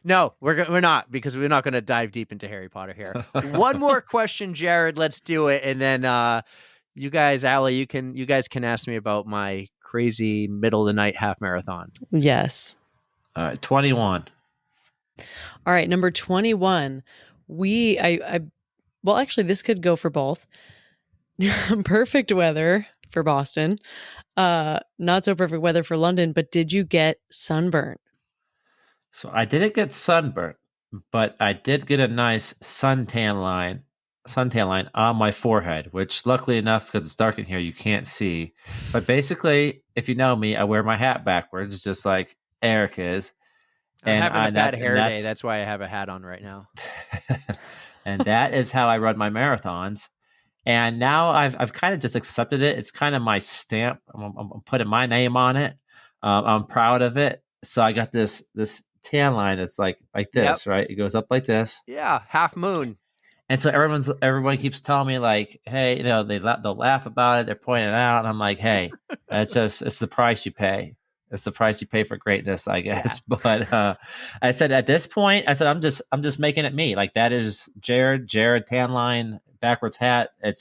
No, we're not, because we're not going to dive deep into Harry Potter here. One more question, Jared. Let's do it, and then you guys, Allie, you guys can ask me about my crazy middle of the night half marathon. Yes. All right, 21. All right, number 21. Well, actually, this could go for both. Perfect weather for Boston. Not so perfect weather for London, but did you get sunburnt? So I didn't get sunburnt, but I did get a nice suntan line on my forehead, which luckily enough, because it's dark in here, you can't see. But basically, if you know me, I wear my hat backwards, just like Eric is. I'm having a bad hair day. That's why I have a hat on right now. And that is how I run my marathons. And now I've kind of just accepted it. It's kind of my stamp. I'm putting my name on it. I'm proud of it. So I got this tan line. It's like this, right? It goes up like this. Yeah, half moon. And so everyone keeps telling me like, hey, they'll laugh about it. They're pointing it out, and I'm like, hey, it's the price you pay. It's the price you pay for greatness, I guess. Yeah. But I said at this point, I'm just making it me. Like that is Jared tan line backwards hat. It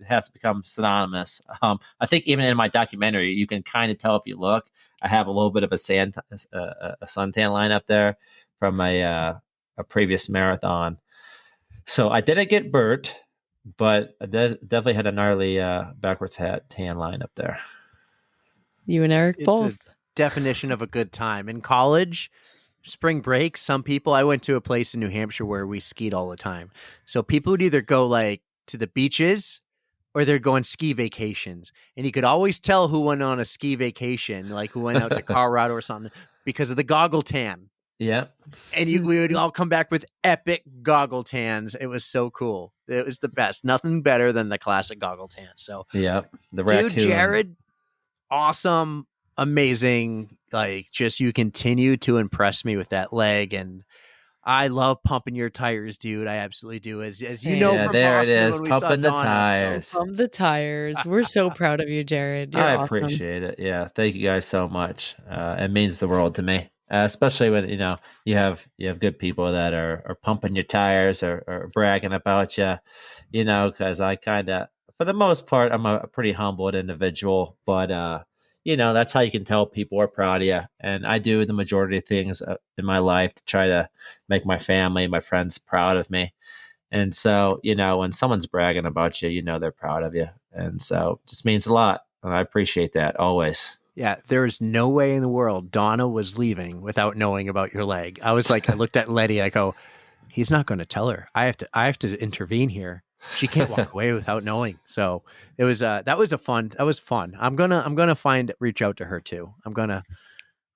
has to become synonymous. I think even in my documentary, you can kind of tell if you look. I have a little bit of a suntan line up there from a previous marathon. So I didn't get burnt, but I definitely had a gnarly backwards hat tan line up there. You and Eric both. It's a definition of a good time. In college, spring break, I went to a place in New Hampshire where we skied all the time. So people would either go like to the beaches or they'd go on ski vacations. And you could always tell who went on a ski vacation, like who went out to Colorado or something, because of the goggle tan. Yeah. And we would all come back with epic goggle tans. It was so cool. It was the best. Nothing better than the classic goggle tan. So yeah, the raccoon. Dude, Jared, awesome, amazing. Like, just you continue to impress me with that leg, and I love pumping your tires, dude. I absolutely do. As you know, from there Boston, it is, when we pumping the saw Donna, tires. Pump the tires. We're so proud of you, Jared. You're I awesome. appreciate it. Yeah, thank you guys so much. It means the world to me, especially when you have good people that are pumping your tires or bragging about you. Because I kind of, for the most part, I'm a pretty humbled individual, but that's how you can tell people are proud of you. And I do the majority of things in my life to try to make my family, my friends proud of me. And so, when someone's bragging about you, they're proud of you. And so it just means a lot. And I appreciate that always. Yeah, there's no way in the world Donna was leaving without knowing about your leg. I looked at Letty and I go, he's not going to tell her. I have to intervene here. She can't walk away without knowing. So it was that was fun. I'm gonna reach out to her too. I'm gonna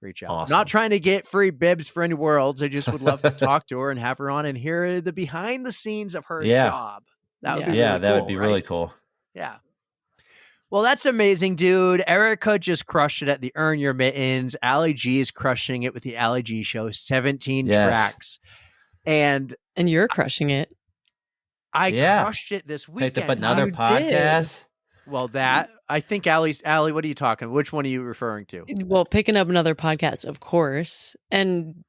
reach out. Awesome. Not trying to get free bibs for any worlds. I just would love to talk to her and have her on and hear the behind the scenes of her job. That would be would be really cool. Yeah. Well, that's amazing, dude. Erika just crushed it at the Earn Your Mittens. Allie G is crushing it with the Allie G Show. 17 tracks. And you're crushing it. I crushed it this weekend. Picked up another podcast. Well, I think Allie, what are you talking? Which one are you referring to? Well, picking up another podcast, of course, and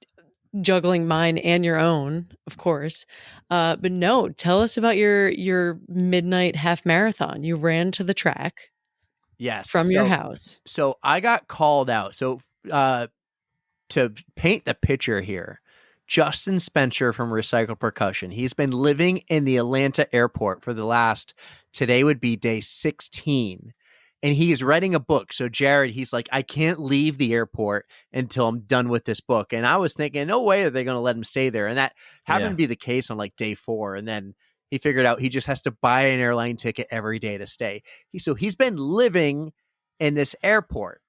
juggling mine and your own, of course. But no, tell us about your midnight half marathon. You ran to the track. Yes. From your house. So I got called out. So to paint the picture here, Justin Spencer from Recycled Percussion. He's been living in the Atlanta airport for today would be day 16. And he's writing a book. So Jared, he's like, I can't leave the airport until I'm done with this book. And I was thinking, no way are they going to let him stay there. And that happened to be the case on like day 4. And then he figured out he just has to buy an airline ticket every day to stay. So he's been living in this airport.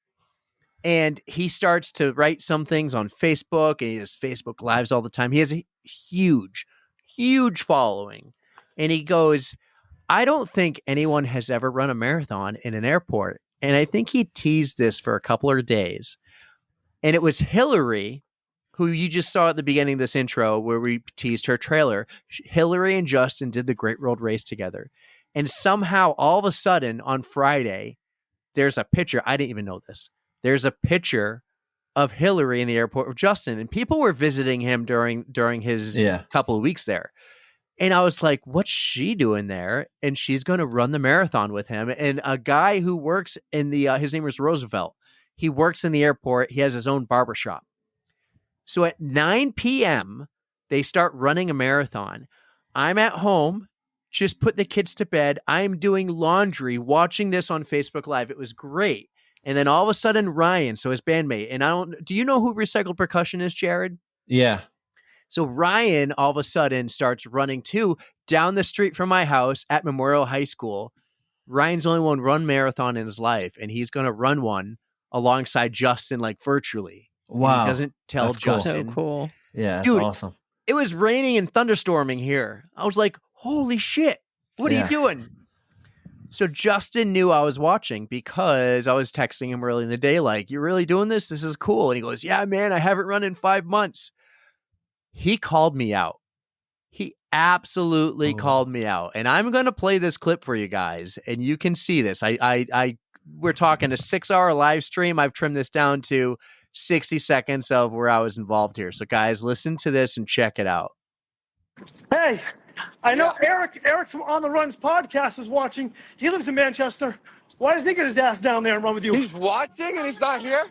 And he starts to write some things on Facebook, and he does Facebook Lives all the time. He has a huge following. And he goes, I don't think anyone has ever run a marathon in an airport. And I think he teased this for a couple of days. And it was Hillary, who you just saw at the beginning of this intro where we teased her trailer. Hillary and Justin did the Great World Race together. And somehow, all of a sudden, on Friday, there's a picture. I didn't even know this. There's a picture of Hillary in the airport with Justin. And people were visiting him during his couple of weeks there. And I was like, what's she doing there? And she's going to run the marathon with him. And a guy who works in the, his name was Roosevelt. He works in the airport. He has his own barbershop. So at 9 p.m., they start running a marathon. I'm at home, just put the kids to bed. I'm doing laundry, watching this on Facebook Live. It was great. And then all of a sudden, Ryan, so his bandmate, and do you know who Recycled Percussion is, Jared? Yeah. So Ryan all of a sudden starts running too down the street from my house at Memorial High School. Ryan's only one run marathon in his life, and he's going to run one alongside Justin, like virtually. Wow. And he doesn't tell That's cool. Justin. So cool. Yeah, that's Dude, awesome. It was raining and thunderstorming here. I was like, holy shit, what are you doing? So Justin knew I was watching because I was texting him early in the day, like, you're really doing this? This is cool. And he goes, yeah, man, I haven't run in 5 months. He called me out. He absolutely called me out. And I'm going to play this clip for you guys, and you can see this. We're talking a 6-hour live stream. I've trimmed this down to 60 seconds of where I was involved here. So guys, listen to this and check it out. Hey, I know Eric from On the Run's podcast is watching. He lives in Manchester. Why does he get his ass down there and run with you? He's watching and he's not here?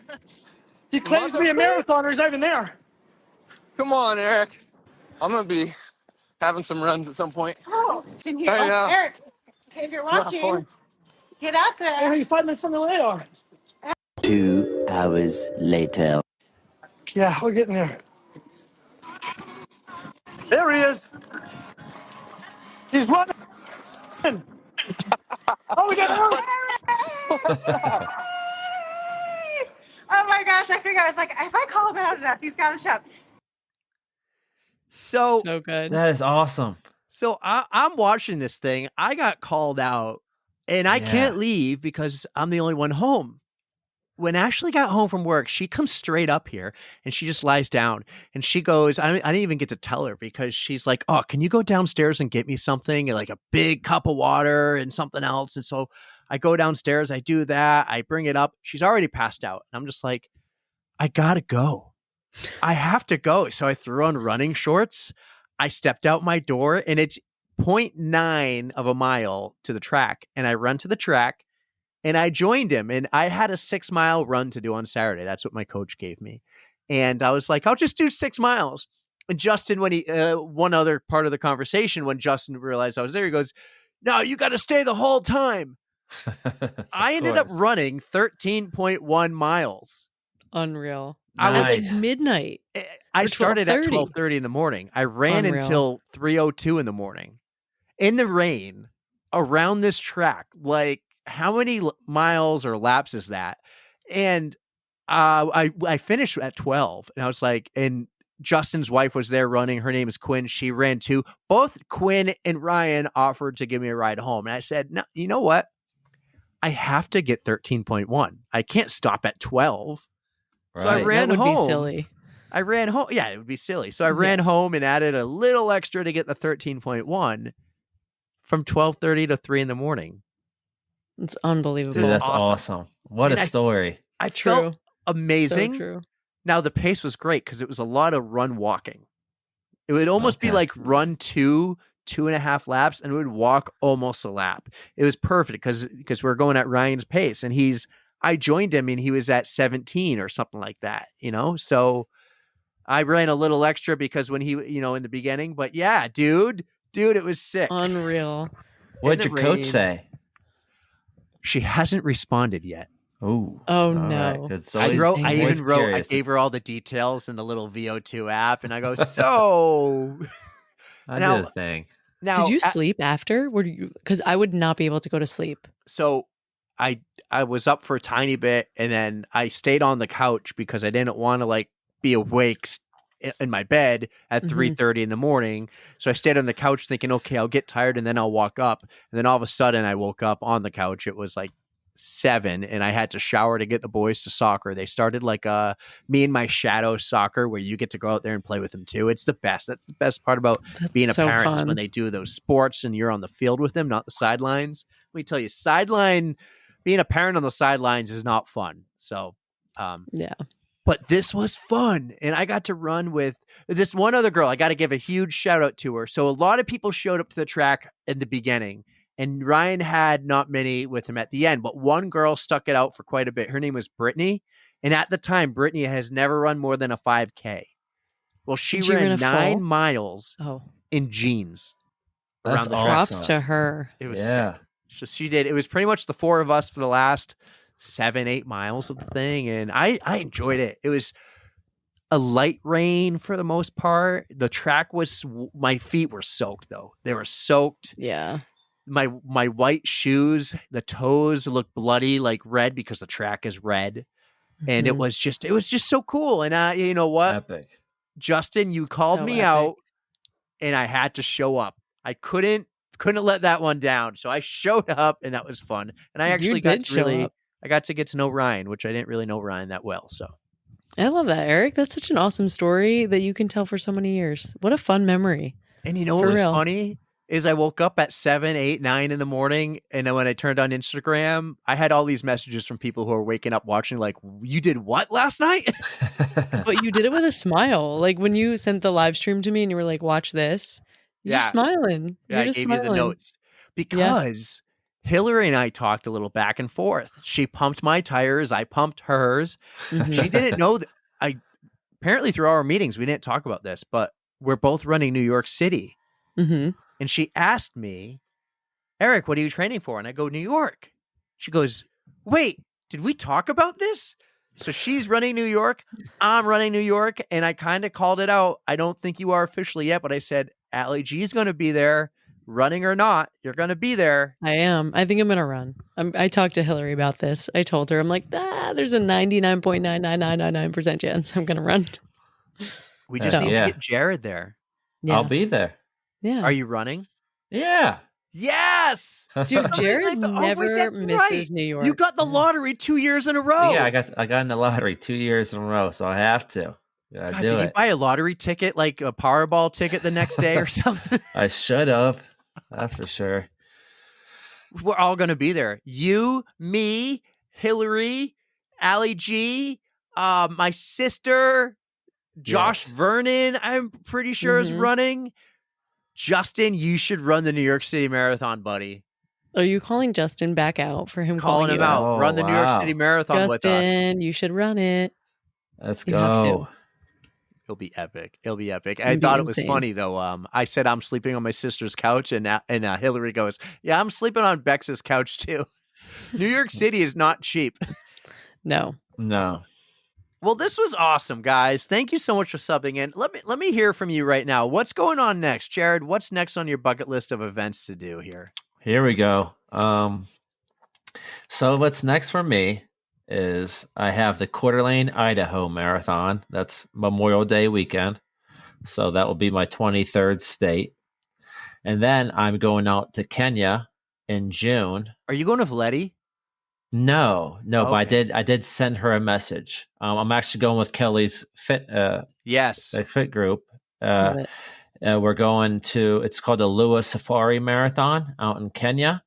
He claims to be a marathoner. He's not even there. Come on, Eric. I'm going to be having some runs at some point. Oh, can you, I know. Eric, if you're watching, get out there. Hey, he's 5 minutes from the layover. 2 hours later. Yeah, we're getting there. There he is. He's running. Oh, we got Eric. Oh my gosh, I figured I was like, if I call him out enough, he's got to shout. So good. That is awesome. So I'm watching this thing. I got called out, and I can't leave because I'm the only one home. When Ashley got home from work, she comes straight up here and she just lies down and she goes, I didn't even get to tell her because she's like, oh, can you go downstairs and get me something, like a big cup of water and something else? And so I go downstairs, I do that. I bring it up. She's already passed out. And I'm just like, I gotta go. I have to go. So I threw on running shorts. I stepped out my door, and it's 0.9 of a mile to the track. And I run to the track. And I joined him, and I had a 6-mile run to do on Saturday. That's what my coach gave me. And I was like, I'll just do 6 miles. And Justin, when he, one other part of the conversation, when Justin realized I was there, he goes, no, you got to stay the whole time. I ended up running 13.1 miles. Unreal. I was like midnight. I started at 12:30 in the morning. I ran until 3:02 in the morning in the rain around this track. Like, how many miles or laps is that? And I finished at 12, and I was like, and Justin's wife was there running. Her name is Quinn. She ran too. Both Quinn and Ryan offered to give me a ride home. And I said, no, you know what? I have to get 13.1. I can't stop at 12. Right. So I ran home. That would be silly. I ran home. Yeah, it would be silly. So I ran home and added a little extra to get the 13.1 from 12:30 to 3 in the morning. It's unbelievable. Dude, that's awesome. What a story. I felt amazing. So true. Now, the pace was great because it was a lot of run walking. It would almost be like run 2.5 laps, and it would walk almost a lap. It was perfect because we're going at Ryan's pace, and I joined him, and he was at 17 or something like that, So I ran a little extra because when he, in the beginning, but yeah, dude, it was sick. Unreal. What did your coach say? She hasn't responded yet. Oh no. Right. I even wrote, I gave her all the details in the little VO2 app, and I go, so I did a thing. Now, did you sleep after? Because I would not be able to go to sleep. So I was up for a tiny bit, and then I stayed on the couch because I didn't want to like be awake in my bed at 3:30 in the morning. So I stayed on the couch thinking, okay, I'll get tired and then I'll walk up. And then all of a sudden I woke up on the couch. It was like 7 and I had to shower to get the boys to soccer. They started like me and my shadow soccer where you get to go out there and play with them too. It's the best. That's the best part about being a parent is when they do those sports and you're on the field with them, not the sidelines. Let me tell you, being a parent on the sidelines is not fun. So, yeah. But this was fun. And I got to run with this one other girl. I got to give a huge shout out to her. So a lot of people showed up to the track in the beginning, and Ryan had not many with him at the end, but one girl stuck it out for quite a bit. Her name was Brittany. And at the time, Brittany has never run more than a 5K. Well, she ran 9 miles in jeans. That's awesome. Props to her. It was sick. So she did. It was pretty much the 4 of us for the last 7-8 miles of the thing, and I enjoyed it. It was a light rain for the most part. The track was, my feet were soaked though. They were soaked. Yeah. My white shoes, the toes looked bloody, like red, because the track is red. And it was just so cool. And you know what? Epic. Justin, you called me out and I had to show up. I couldn't let that one down. So I showed up and that was fun. And I actually got to get to know Ryan, which I didn't really know Ryan that well. So I love that, Eric. That's such an awesome story that you can tell for so many years. What a fun memory. And you know what was funny is I woke up at 7, 8, 9 in the morning. And then when I turned on Instagram, I had all these messages from people who are waking up watching like, you did what last night? But you did it with a smile. Like when you sent the live stream to me and you were like, watch this. You're smiling. Yeah, I gave you the notes because Hillary and I talked a little back and forth. She pumped my tires. I pumped hers. She didn't know that. Apparently through our meetings, we didn't talk about this, but we're both running New York City. And she asked me, Eric, what are you training for? And I go, New York. She goes, wait, did we talk about this? So she's running New York. I'm running New York. And I kind of called it out. I don't think you are officially yet, but I said, Allie G is going to be there. Running or not, you're going to be there. I am. I think I'm going to run. I talked to Hillary about this. I told her, I'm like, there's a 99.99999% chance I'm going to run. We just need to get Jared there. Yeah. I'll be there. Yeah. Are you running? Yeah. Yes. Dude, Jared never misses New York. You got the lottery 2 years in a row. Yeah, I got in the lottery 2 years in a row, so I have to. God, did you buy a lottery ticket, like a Powerball ticket the next day or something? I should have. That's for sure. We're all going to be there. You, me, Hillary, Allie G, my sister, Josh Vernon, I'm pretty sure is running. Justin, you should run the New York City Marathon, buddy. Are you calling Justin back out for him calling him out? Run the New York City Marathon with us. Justin, you should run it. Let's You have go. to. It'll be epic. It'll be epic. I thought it was funny though. I said I'm sleeping on my sister's couch, and Hillary goes, "Yeah, I'm sleeping on Bex's couch too." New York City is not cheap. No. Well, this was awesome, guys. Thank you so much for subbing in. Let me hear from you right now. What's going on next, Jared? What's next on your bucket list of events to do here? Here we go. So what's next for me is I have the Coeur d'Alene, Idaho Marathon. That's Memorial Day weekend. So that will be my 23rd state. And then I'm going out to Kenya in June. Are you going to Valletta? No, but I did send her a message. I'm actually going with Kelly's fit group. We're going to, it's called the Lua Safari Marathon out in Kenya,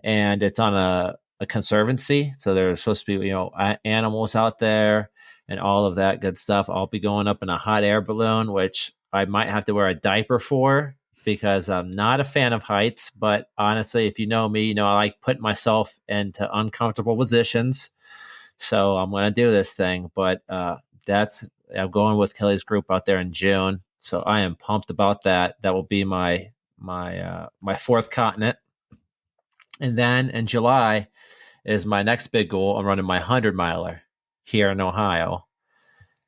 and it's on a conservancy. So there's supposed to be, animals out there and all of that good stuff. I'll be going up in a hot air balloon, which I might have to wear a diaper for, because I'm not a fan of heights. But honestly, if you know me, I like putting myself into uncomfortable positions. So I'm going to do this thing. But I'm going with Kelly's group out there in June. So I am pumped about that. That will be my fourth continent. And then in July is my next big goal. I'm running my 100-miler here in Ohio.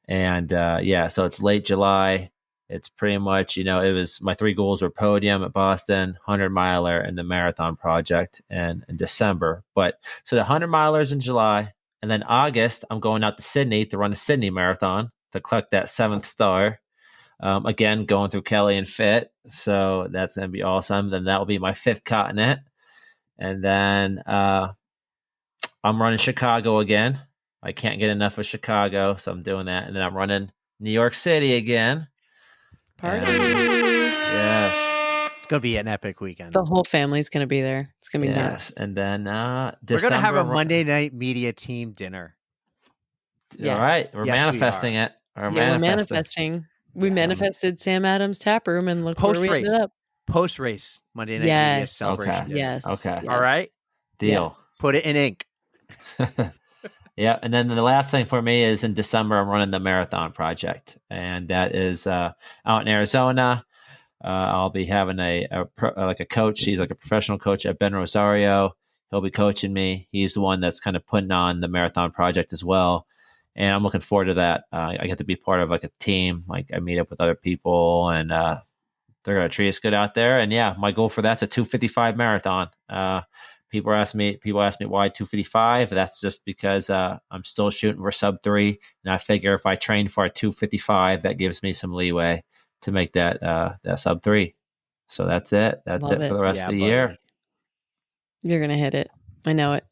And so it's late July. it's pretty much, it was my 3 goals were podium at Boston, 100-miler, and the marathon project in December. But so the 100-milers in July, and then August, I'm going out to Sydney to run a Sydney marathon to collect that 7th star. Again, going through Kelly and Fit. So that's going to be awesome. Then that will be my 5th continent. And then I'm running Chicago again. I can't get enough of Chicago, so I'm doing that. And then I'm running New York City again. Party. Yes. It's going to be an epic weekend. The whole family's going to be there. It's going to be nice. And then we're going to have a Monday night media team dinner. Yes. All right. We're manifesting it. We're manifesting. We manifested Sam Adams tap room and look where we ended up. Post-race Monday night media celebration. Okay. Yes. Okay. All right. Deal. Yeah. Put it in ink. Yeah. And then the last thing for me is in December, I'm running the marathon project. And that is out in Arizona. I'll be having a coach. He's like a professional coach at Ben Rosario. He'll be coaching me. He's the one that's kind of putting on the marathon project as well. And I'm looking forward to that. I get to be part of like a team. Like I meet up with other people and they're going to treat us good out there. And yeah, my goal for that's a 2:55 marathon. People ask me why 2:55. That's just because I'm still shooting for sub 3. And I figure if I train for a 2:55, that gives me some leeway to make that sub 3. So that's it. That's it for the rest of the year. You're going to hit it. I know it.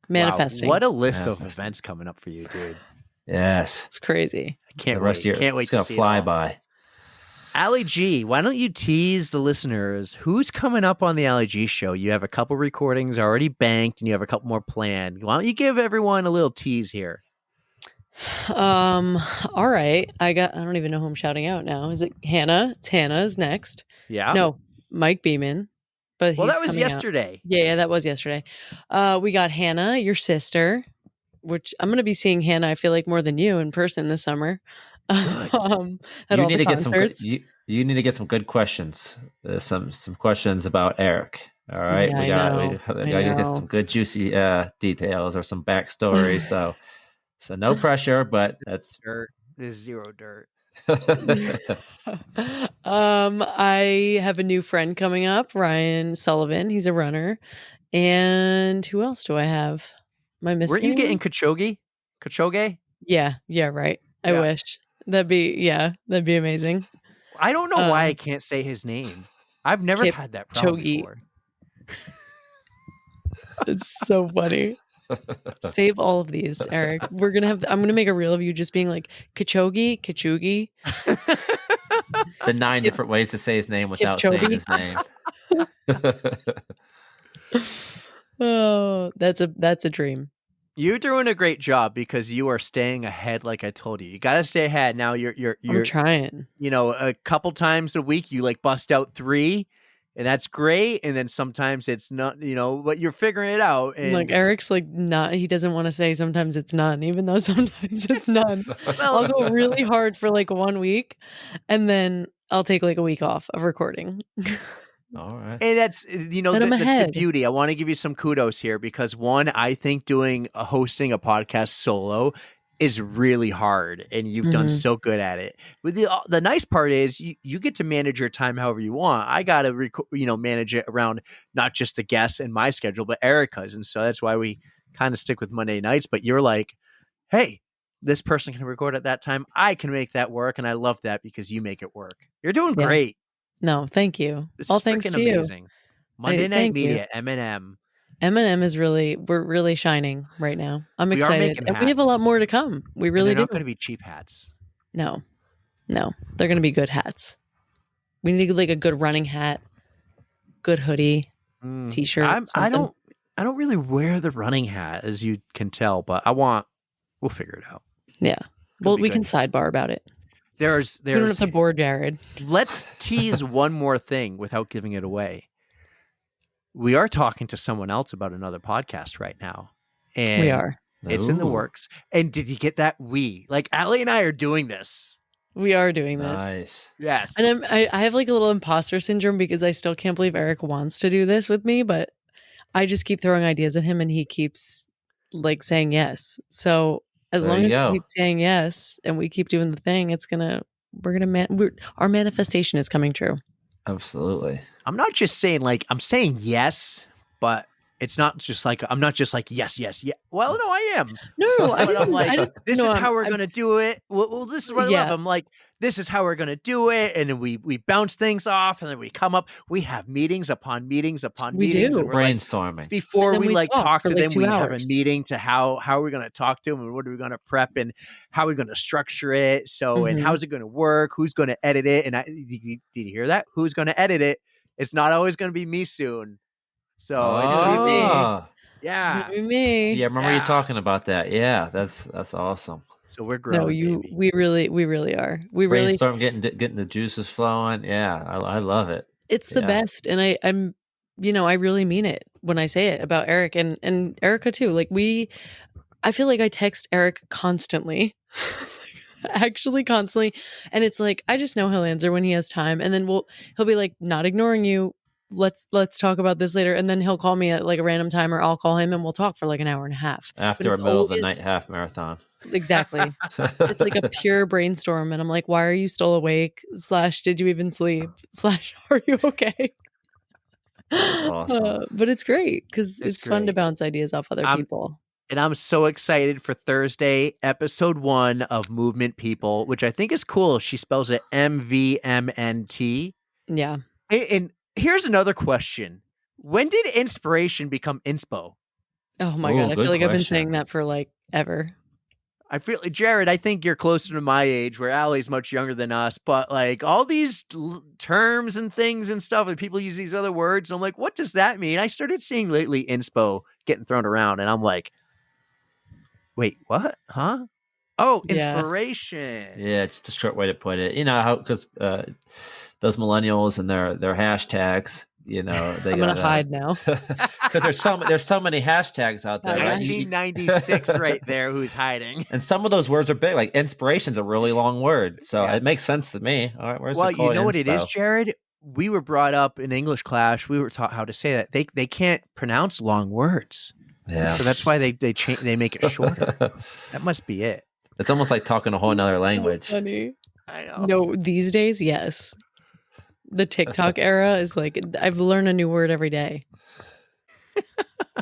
Manifesting. Wow, what a list of events coming up for you, dude. Yes. It's crazy. I can't wait. Can't wait to see fly by. Ali G, why don't you tease the listeners who's coming up on the Ali G show? You have a couple recordings already banked and you have a couple more planned. Why don't you give everyone a little tease here? All right. I don't even know who I'm shouting out now. Is it Hannah? It's Hannah's next. Yeah. No, Mike Beeman. But that was yesterday. Yeah, that was yesterday. We got Hannah, your sister, which I'm going to be seeing Hannah, I feel like, more than you in person this summer. At all the concerts. You need to get some good questions. Some questions about Eric. All right. Yeah, we got to get some good juicy details or some backstory. So no pressure, but that's dirt. There's zero dirt. I have a new friend coming up, Ryan Sullivan. He's a runner. And who else do I have? Am I missing? Weren't you getting Kipchoge? Yeah, right. I wish. That'd be amazing. I don't know why I can't say his name. I've never had that problem before. It's so funny. Save all of these, Eric. I'm gonna make a reel of you just being like Kipchoge. The 9 different ways to say his name without saying his name. Oh, that's a dream. You're doing a great job because you are staying ahead. Like I told you, you got to stay ahead. Now you're I'm trying. A couple times a week you like bust out 3. And that's great. And then sometimes it's not, but you're figuring it out. And like Eric's like not, he doesn't want to say sometimes it's none, even though sometimes it's none. I'll go really hard for like 1 week and then I'll take like a week off of recording. All right. And that's, that's the beauty. I want to give you some kudos here because one, I think hosting a podcast solo is really hard and you've done so good at it. But the nice part is you get to manage your time however you want. I got to manage it around not just the guests and my schedule, but Erika's. And so that's why we kind of stick with Monday nights. But you're like, hey, this person can record at that time. I can make that work. And I love that because you make it work. You're doing great. No, thank you. This All is thanks to amazing. you. Monday Night Media, M&M. M&M is we're really shining right now. I'm excited. And we have a lot more to come. We really do. They're not going to be cheap hats. No, they're going to be good hats. We need like a good running hat, good hoodie, t-shirt. I don't really wear the running hat as you can tell, but we'll figure it out. Yeah. Well, we can sidebar about it. There's we don't have to bore Jared. Let's tease one more thing without giving it away. We are talking to someone else about another podcast right now. And we are. It's in the works. And did you get that? Like Ali and I are doing this. We are doing this. Nice. Yes. And I have like a little imposter syndrome because I still can't believe Eric wants to do this with me, but I just keep throwing ideas at him and he keeps like saying yes. So as long as he keeps saying yes and we keep doing the thing, our manifestation is coming true. Absolutely. I'm not just saying I'm saying yes, but it's not just I'm not just yes. Well, no, I am. No, I'm this is how we're going to do it. Well, this is what I love. I'm like, this is how we're going to do it. And then we bounce things off and then we come up, we have meetings upon meetings upon meetings. Do. And we're brainstorming. Before we talk to them, 2 we hours. have a meeting to how are we going to talk to them and what are we going to prep and how are we going to structure it. So, and how's it going to work? Who's going to edit it? And did you hear that? Who's going to edit it? It's not always going to be me soon. So it's going to be yeah. It's gonna be me. Yeah, remember you talking about that. Yeah, that's awesome. So we're growing. No, we really are. We brainstorm, getting the juices flowing. Yeah, I love it. It's the best, and I'm I really mean it when I say it about Eric and Erika too. I feel like I text Eric constantly. Actually constantly, and it's I just know he'll answer when he has time, and then he'll be not ignoring you, let's talk about this later, and then he'll call me at a random time, or I'll call him and we'll talk for an hour and a half after a middle of the night half marathon. Exactly. It's a pure brainstorm, and I'm why are you still awake / did you even sleep / are you okay? Awesome. But it's great because it's fun to bounce ideas off other people. And I'm so excited for Thursday, episode 1 of Movement People, which I think is cool. She spells it MVMNT. Yeah. And here's another question. When did inspiration become inspo? Oh my God. I feel I've been saying that for ever. I feel Jared, I think you're closer to my age where Allie's much younger than us, but all these terms and things and stuff, and people use these other words. I'm what does that mean? I started seeing lately inspo getting thrown around, and I'm wait, what? Huh? Oh, inspiration. Yeah, it's just a short way to put it. You know how because those millennials and their hashtags. They I'm gonna hide now because there's so many hashtags out there. 1996 right there. Who's hiding? And some of those words are big. Inspiration's a really long word, so it makes sense to me. All right, where's you know what it is, Jared? We were brought up in English class. We were taught how to say that. They can't pronounce long words. Yeah. So that's why they make it shorter. That must be it. It's almost like talking a whole nother language. Funny. I know. No, these days, yes. The TikTok era is I've learned a new word every day.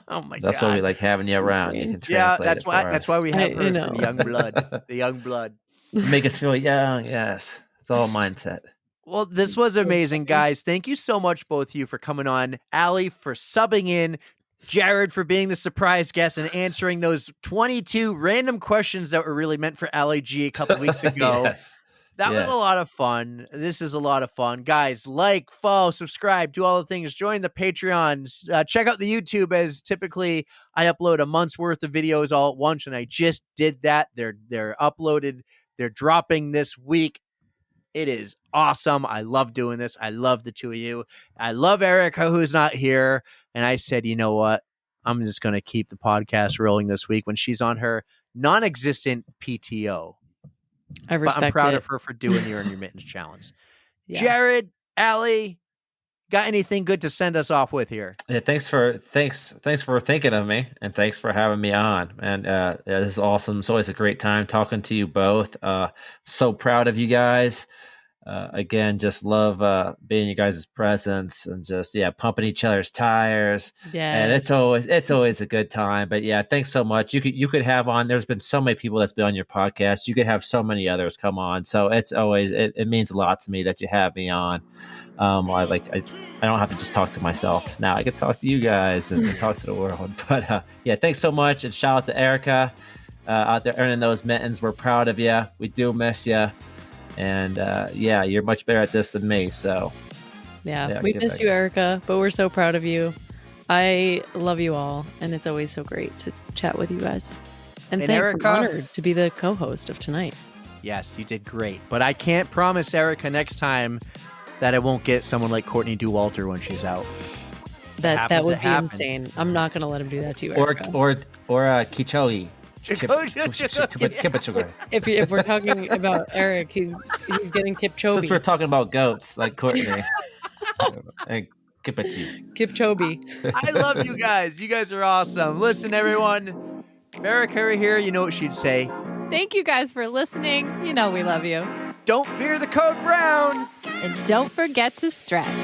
Oh my God. That's why we like having you around. You can translate that's why we have her, the young blood. The young blood. Make us feel young, yes. It's all mindset. Well, this was amazing, guys. Thank you so much, both of you, for coming on. Allie, for subbing in. Jared, for being the surprise guest and answering those 22 random questions that were really meant for Allie G a couple weeks ago. Yes. That was a lot of fun. This is a lot of fun. Guys, follow, subscribe, do all the things. Join the Patreons. Check out the YouTube, as typically I upload a month's worth of videos all at once, and I just did that. They're uploaded. They're dropping this week. It is awesome. I love doing this. I love the two of you. I love Erika, who's not here. And I said, you know what? I'm just going to keep the podcast rolling this week when she's on her non-existent PTO. I respect I'm proud it. of her for doing Your Mittens challenge. Yeah. Jared, Allie, got anything good to send us off with here? Yeah, thanks for thinking of me, and thanks for having me on. And this is awesome. It's always a great time talking to you both. So proud of you guys. Again, just love being in you guys' presence and just pumping each other's tires. Yeah, and it's always a good time. But yeah, thanks so much. You could have on. There's been so many people that's been on your podcast. You could have so many others come on. So it's always it means a lot to me that you have me on. I don't have to just talk to myself now. I can talk to you guys and talk to the world. But thanks so much, and shout out to Erika out there earning those mittens. We're proud of you. We do miss you. And you're much better at this than me. So we miss you, Erika, but we're so proud of you. I love you all, and it's always so great to chat with you guys. And thanks, Erika, I'm honored to be the co-host of tonight. Yes, you did great, but I can't promise Erika next time that I won't get someone like Courtney Dauwalter when she's out. That would be insane. I'm not going to let him do that to you, Erika. Or Kichogi. If we're talking about Eric, he's getting Kipchoge. Since we're talking about goats, like Courtney. And Kipchoge. I love you guys. You guys are awesome. Listen, everyone. Erika here, you know what she'd say. Thank you guys for listening. You know we love you. Don't fear the code brown. And don't forget to stretch.